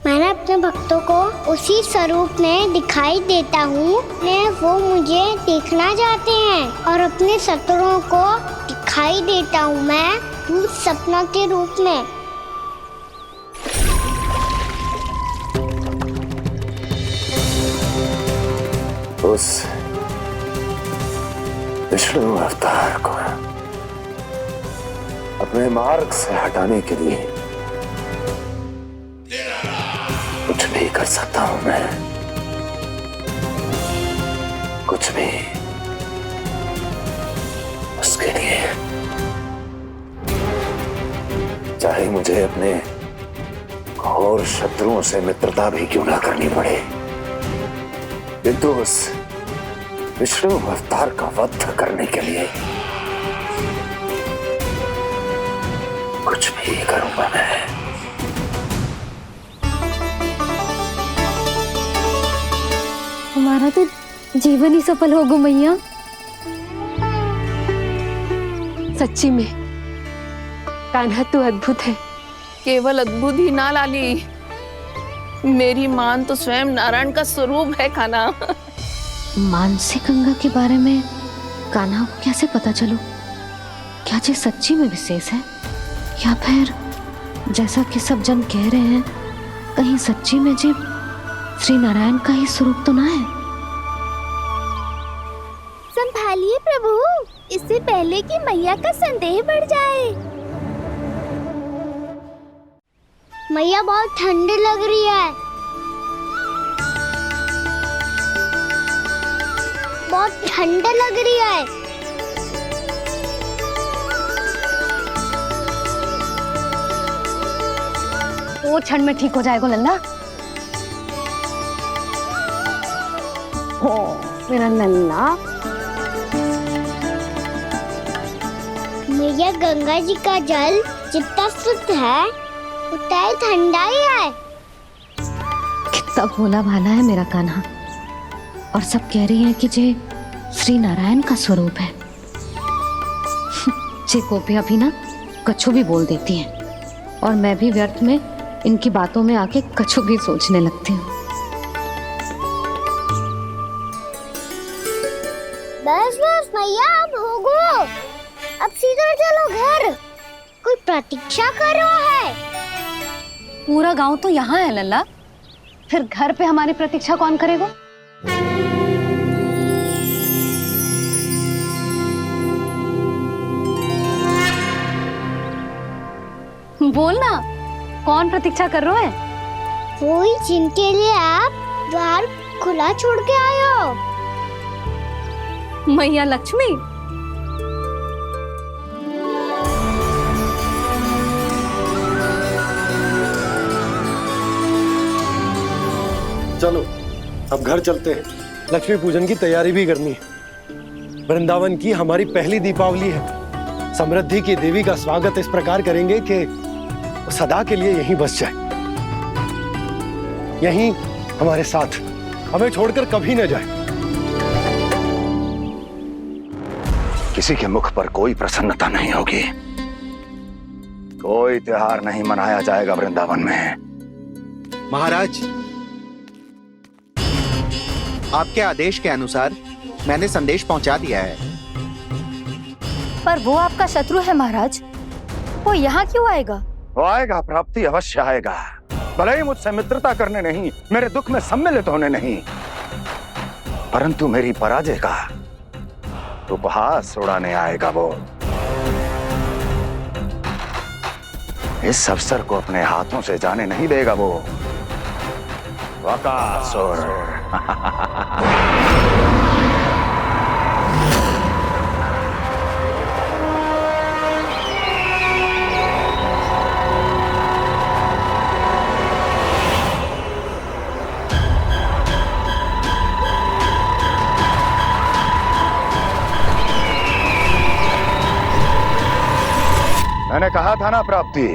मैंने अपने भक्तों को उसी स्वरूप में दिखाई देता हूँ, वो मुझे देखना चाहते हैं और अपने शत्रुओं को दिखाई देता हूँ मैं भूत सपना के रूप में। उस विष्णु अवतार को अपने मार्ग से हटाने के लिए कुछ भी कर सकता हूं मैं, कुछ भी। उसके लिए चाहे मुझे अपने घोर शत्रुओं से मित्रता भी क्यों ना करनी पड़े, किंतु उस विष्णु अवतार का वध करने के लिए कुछ भी करूंगा मैं। हमारा तो जीवन ही सफल होगा मैया। सच्ची में कान्हा तू अद्भुत है, केवल अद्भुत ही ना लाली, मेरी मान तो स्वयं नारायण का स्वरूप है कान्हा। मानसी गंगा के बारे में कान्हा को कैसे पता चलू? क्या ये सच्ची में विशेष है, या फिर जैसा कि सब जन कह रहे हैं, कहीं सच्ची में जी श्री नारायण का ही स्वरूप तो ना है? संभालिए प्रभु, इससे पहले कि मैया का संदेह बढ़ जाए। मैया बहुत ठंडी लग रही है, बहुत ठंडा लग रही है। वो क्षण में ठीक हो जाएगा लल्ला। हो मेरा लल्ला। मैया गंगा जी का जल जितना शुद्ध है उतना ही ठंडा ही है। कितना भोला भाला है मेरा कान्हा, और सब कह रही हैं कि जे श्री नारायण का स्वरूप है। जे गोपियां भी ना कछु भी बोल देती हैं, और मैं भी व्यर्थ में इनकी बातों में आके कछु भी सोचने लगती हूँ। बस बस मैया, अब हो गो, अब सीधा चलो घर। कोई प्रतीक्षा कर रहा है। पूरा गांव तो यहाँ है लल्ला, फिर घर पे हमारी प्रतीक्षा कौन करेगा? बोलना, कौन प्रतीक्षा कर रहे हैं? वही जिनके लिए आप द्वार खुला छोड़ के आए हो। मैया लक्ष्मी। चलो अब घर चलते हैं, लक्ष्मी पूजन की तैयारी भी करनी है। वृंदावन की हमारी पहली दीपावली है। समृद्धि की देवी का स्वागत इस प्रकार करेंगे कि सदा के लिए यहीं बस जाए, यहीं हमारे साथ, हमें छोड़कर कभी न जाए। किसी के मुख पर कोई प्रसन्नता नहीं होगी, कोई त्योहार नहीं मनाया जाएगा वृंदावन में। महाराज, आपके आदेश के अनुसार मैंने संदेश पहुंचा दिया है। पर वो आपका शत्रु है महाराज, वो यहाँ क्यों आएगा? वो आएगा, प्राप्ति अवश्य आएगा। भले ही मुझसे मित्रता करने नहीं, मेरे दुख में सम्मिलित होने नहीं, परंतु मेरी पराजय का उपहास उड़ाने आएगा वो। इस अवसर को अपने हाथों से जाने नहीं देगा वो। बकासुर। मैंने कहा था ना प्राप्ति,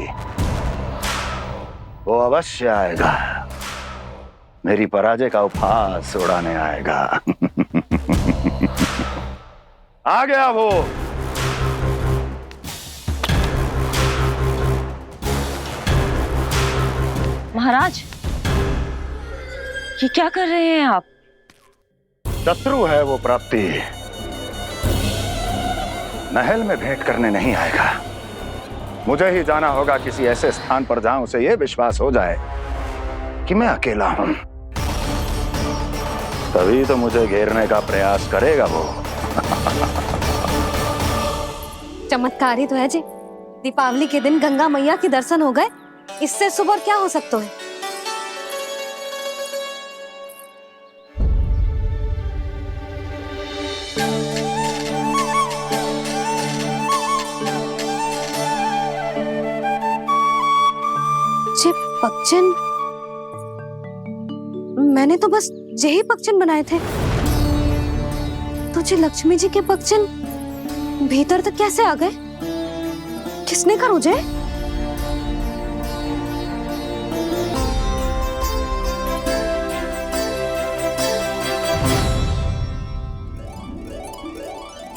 वो अवश्य आएगा, मेरी पराजय का उपहास उड़ाने आएगा। आ गया वो। महाराज, ये क्या कर रहे हैं आप? शत्रु है वो प्राप्ति, महल में भेंट करने नहीं आएगा। मुझे ही जाना होगा किसी ऐसे स्थान पर जहां उसे यह विश्वास हो जाए कि मैं अकेला हूं, तभी तो मुझे घेरने का प्रयास करेगा वो। चमत्कार ही तो है जी, दीपावली के दिन गंगा मैया के दर्शन हो गए, इससे शुभ और क्या हो सकता है? पक्षन, मैंने तो बस यही पक्षन बनाए थे, तुझे लक्ष्मी जी के पक्षन भीतर तक कैसे आ गए? किसने कर मुझे?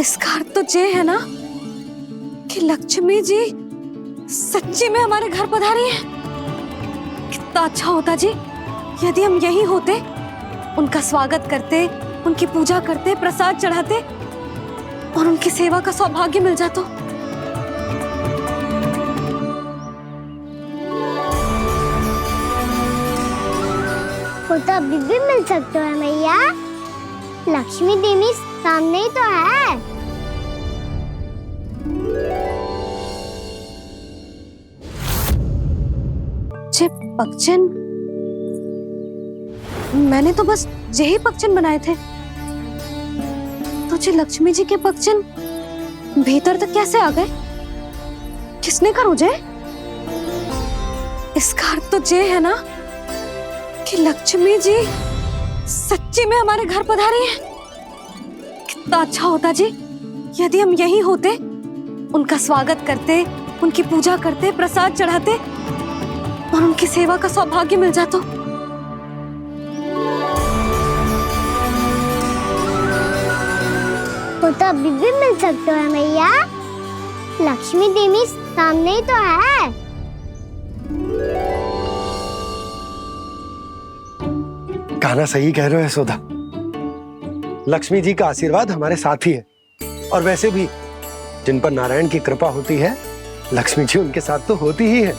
इसका अर्थ तो ये है ना कि लक्ष्मी जी सच्ची में हमारे घर पधारी हैं। कितना अच्छा होता जी यदि हम यहीं होते, उनका स्वागत करते, उनकी पूजा करते, प्रसाद चढ़ाते और उनकी सेवा का सौभाग्य मिल जाता। वो तो अभी भी मिल सकते हैं मैया। लक्ष्मी देवी सामने ही तो है। जे पगचन, मैंने तो बस यही पगचन बनाए थे, तो जे लक्ष्मी जी के पगचन भीतर तक कैसे आ गए? किसने करो जे? इसका अर्थ तो जे है ना कि लक्ष्मी जी सच्ची में हमारे घर पधारी हैं। कितना अच्छा होता जी यदि हम यहीं होते, उनका स्वागत करते, उनकी पूजा करते, प्रसाद चढ़ाते और उनकी सेवा का सौभाग्य मिल जाता। वो तो अभी भी मिल सकते हैं मैया। लक्ष्मी देवी सामने ही तो है। कान्हा सही कह रहे हो यशोदा। लक्ष्मी जी का आशीर्वाद हमारे साथ ही है, और वैसे भी जिन पर नारायण की कृपा होती है, लक्ष्मी जी उनके साथ तो होती ही है।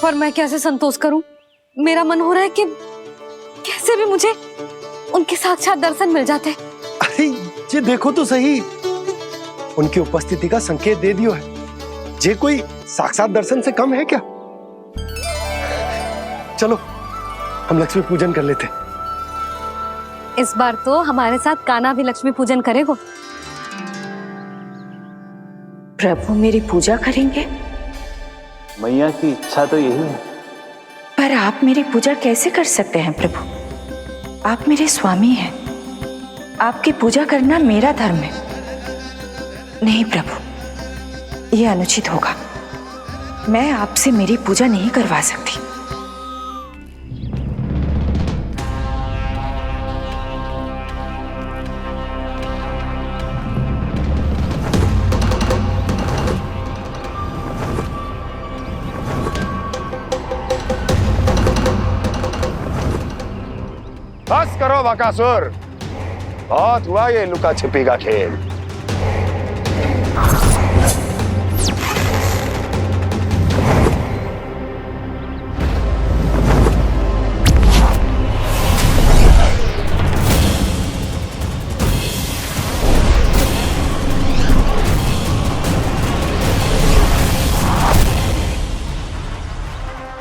पर मैं कैसे संतोष करूं? मेरा मन हो रहा है कि कैसे भी मुझे उनके साक्षात दर्शन मिल जाते। अरे ये देखो तो सही, उनकी उपस्थिति का संकेत दे दियो है। ये कोई साक्षात दर्शन से कम है क्या? चलो हम लक्ष्मी पूजन कर लेते। इस बार तो हमारे साथ कान्हा भी लक्ष्मी पूजन करेगा। प्रभु मेरी पूजा करेंगे? मैया की इच्छा तो यही है। पर आप मेरी पूजा कैसे कर सकते हैं प्रभु? आप मेरे स्वामी हैं, आपकी पूजा करना मेरा धर्म है। नहीं प्रभु, यह अनुचित होगा। मैं आपसे मेरी पूजा नहीं करवा सकती। बस करो बकासुर, बहुत हुआ ये लुका छिपी का खेल।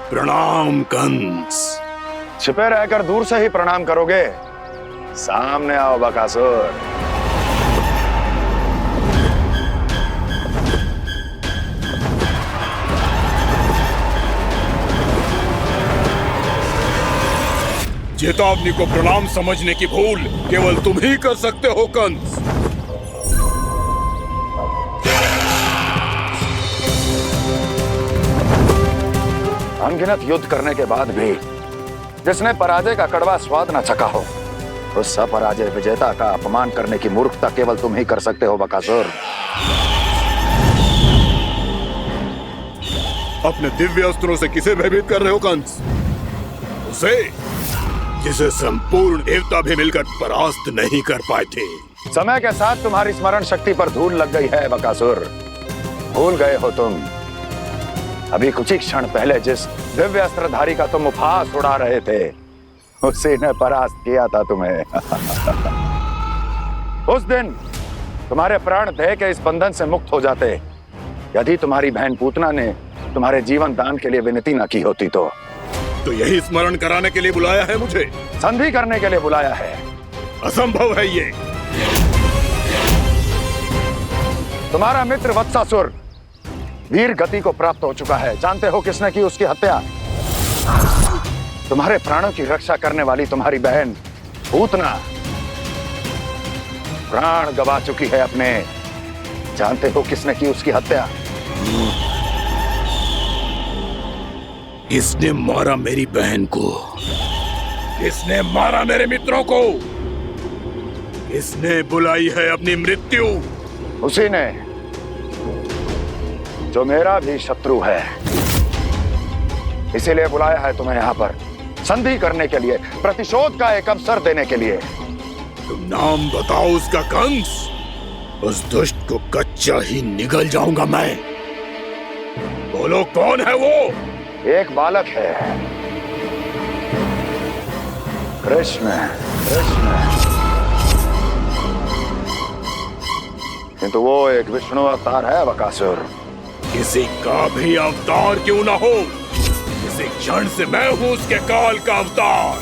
प्रणाम कंस। छिपे रहकर दूर से ही प्रणाम करोगे? सामने आओ बकासुर। चेतावनी को प्रणाम समझने की भूल केवल तुम ही कर सकते हो कंस। अनगिनत युद्ध करने के बाद भी जिसने पराजय का कड़वा स्वाद न चखा हो, उस अपराजय विजेता का अपमान करने की मूर्खता केवल तुम ही कर सकते हो बकासुर। अपने दिव्य अस्त्रों से किसे भयभीत कर रहे हो कंस? उसे जिसे संपूर्ण देवता भी मिलकर परास्त नहीं कर पाए थे। समय के साथ तुम्हारी स्मरण शक्ति पर धूल लग गई है बकासुर। भूल गए हो तुम अभी कुछ ही क्षण पहले जिस दिव्य अस्त्रधारी का तुम उपहास उड़ा रहे थे, उसी ने परास्त किया था तुम्हें। उस दिन तुम्हारे प्राण देह के इस बंधन से मुक्त हो जाते यदि तुम्हारी बहन पूतना ने तुम्हारे जीवन दान के लिए विनती न की होती तो यही स्मरण कराने के लिए बुलाया है मुझे? संधि करने के लिए बुलाया है। असंभव है ये। तुम्हारा मित्र वत्सासुर वीर गति को प्राप्त हो चुका है। जानते हो किसने की उसकी हत्या? तुम्हारे प्राणों की रक्षा करने वाली तुम्हारी बहन पूतना प्राण गवा चुकी है अपने। जानते हो किसने की उसकी हत्या? किसने मारा मेरी बहन को? किसने मारा मेरे मित्रों को? किसने बुलाई है अपनी मृत्यु? उसी ने जो मेरा भी शत्रु है। इसीलिए बुलाया है तुम्हें यहाँ पर, संधि करने के लिए, प्रतिशोध का एक अवसर देने के लिए। तुम नाम बताओ उसका कंस, उस दुष्ट को कच्चा ही निगल जाऊंगा मैं। बोलो कौन है वो? एक बालक है, कृष्ण। किंतु वो एक विष्णु अवतार है बकासुर। किसी का भी अवतार क्यों ना हो, इसी क्षण से मैं हूं उसके काल का अवतार।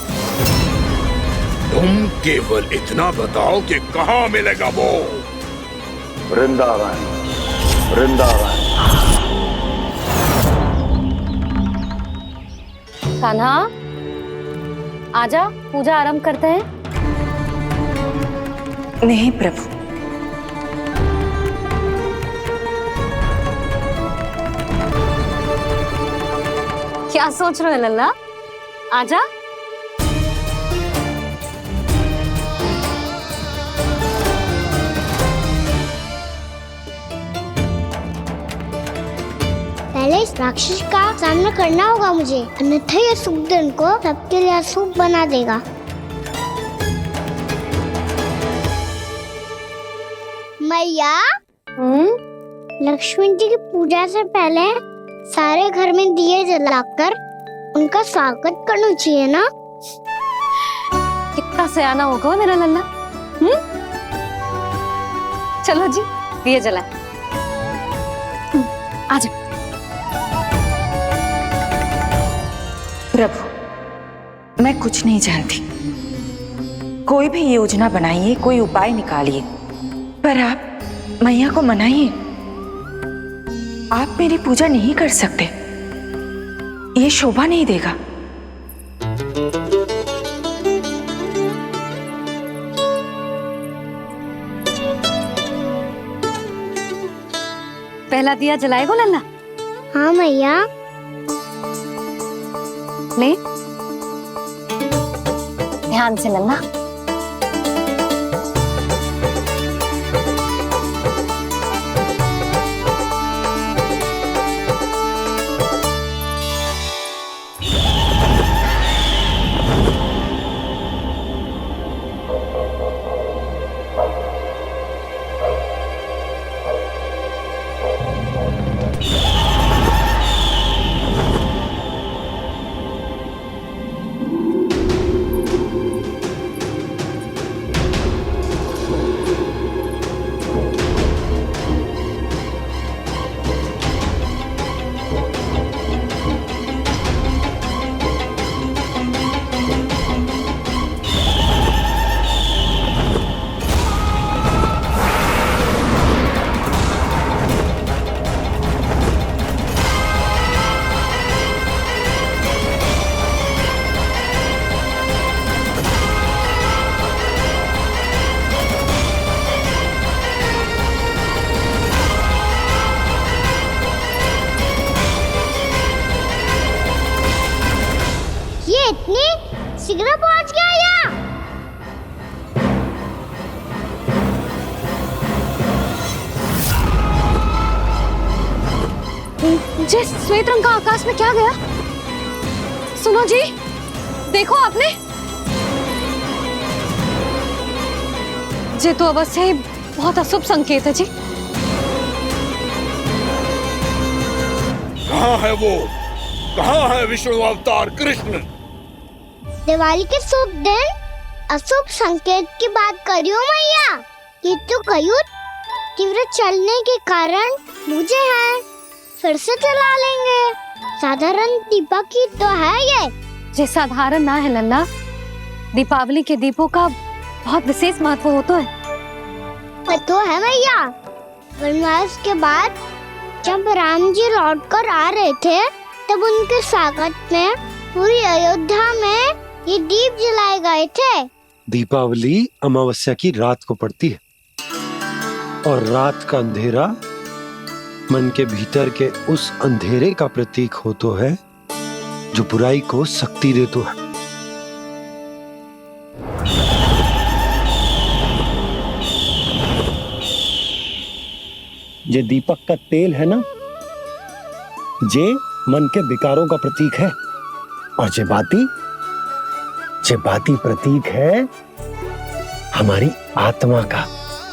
तुम केवल इतना बताओ कि कहां मिलेगा वो? वृंदावन, वृंदावन। कान्हा, आजा, पूजा आरंभ करते हैं। नहीं प्रभु, क्या सोच रहे हो लल्ला? आजा। पहले इस राक्षस का सामना करना होगा मुझे, अन्यथा ये शुभ दिन को सबके लिए अशुभ बना देगा। मैया, लक्ष्मी जी की पूजा से पहले सारे घर में दिए जलाकर उनका स्वागत करना चाहिए ना? कितना सयाना होगा मेरा लल्ला। चलो जी, दिए जलाए। आजा। प्रभु, मैं कुछ नहीं जानती। कोई भी योजना बनाइए, कोई उपाय निकालिए, पर आप मैया को मनाइए। आप मेरी पूजा नहीं कर सकते, ये शोभा नहीं देगा। पहला दिया जलाएगो लल्ला? हाँ मैया। ले, ध्यान से लल्ला। शीघ्र पहुंच गया यहाँ। जिस श्वेत रंग का आकाश में क्या गया? सुनो जी, देखो आपने, ये तो अवश्य ही बहुत अशुभ संकेत है जी। कहाँ है वो? कहाँ है विष्णु अवतार कृष्ण? दिवाली के शुभ दिन अशुभ संकेत की बात करियो मैया। ये तो कयूत तीव्र चलने के कारण मुझे है, फिर से चला लेंगे। साधारण दीपक ही तो है ये साधारण ना है लल्ला, दीपावली के दीपों का बहुत विशेष महत्व होता है। तो है मैया, वनवास के बाद जब राम जी लौट कर आ रहे थे तब उनके स्वागत में पूरी अयोध्या में ये दीप जलाए गए थे। दीपावली अमावस्या की रात को पड़ती है और रात का अंधेरा मन के भीतर के उस अंधेरे का प्रतीक होता है जो बुराई को शक्ति देता है। ये दीपक का तेल है ना, जे मन के विकारों का प्रतीक है और जे बाती प्रतीक है हमारी आत्मा का।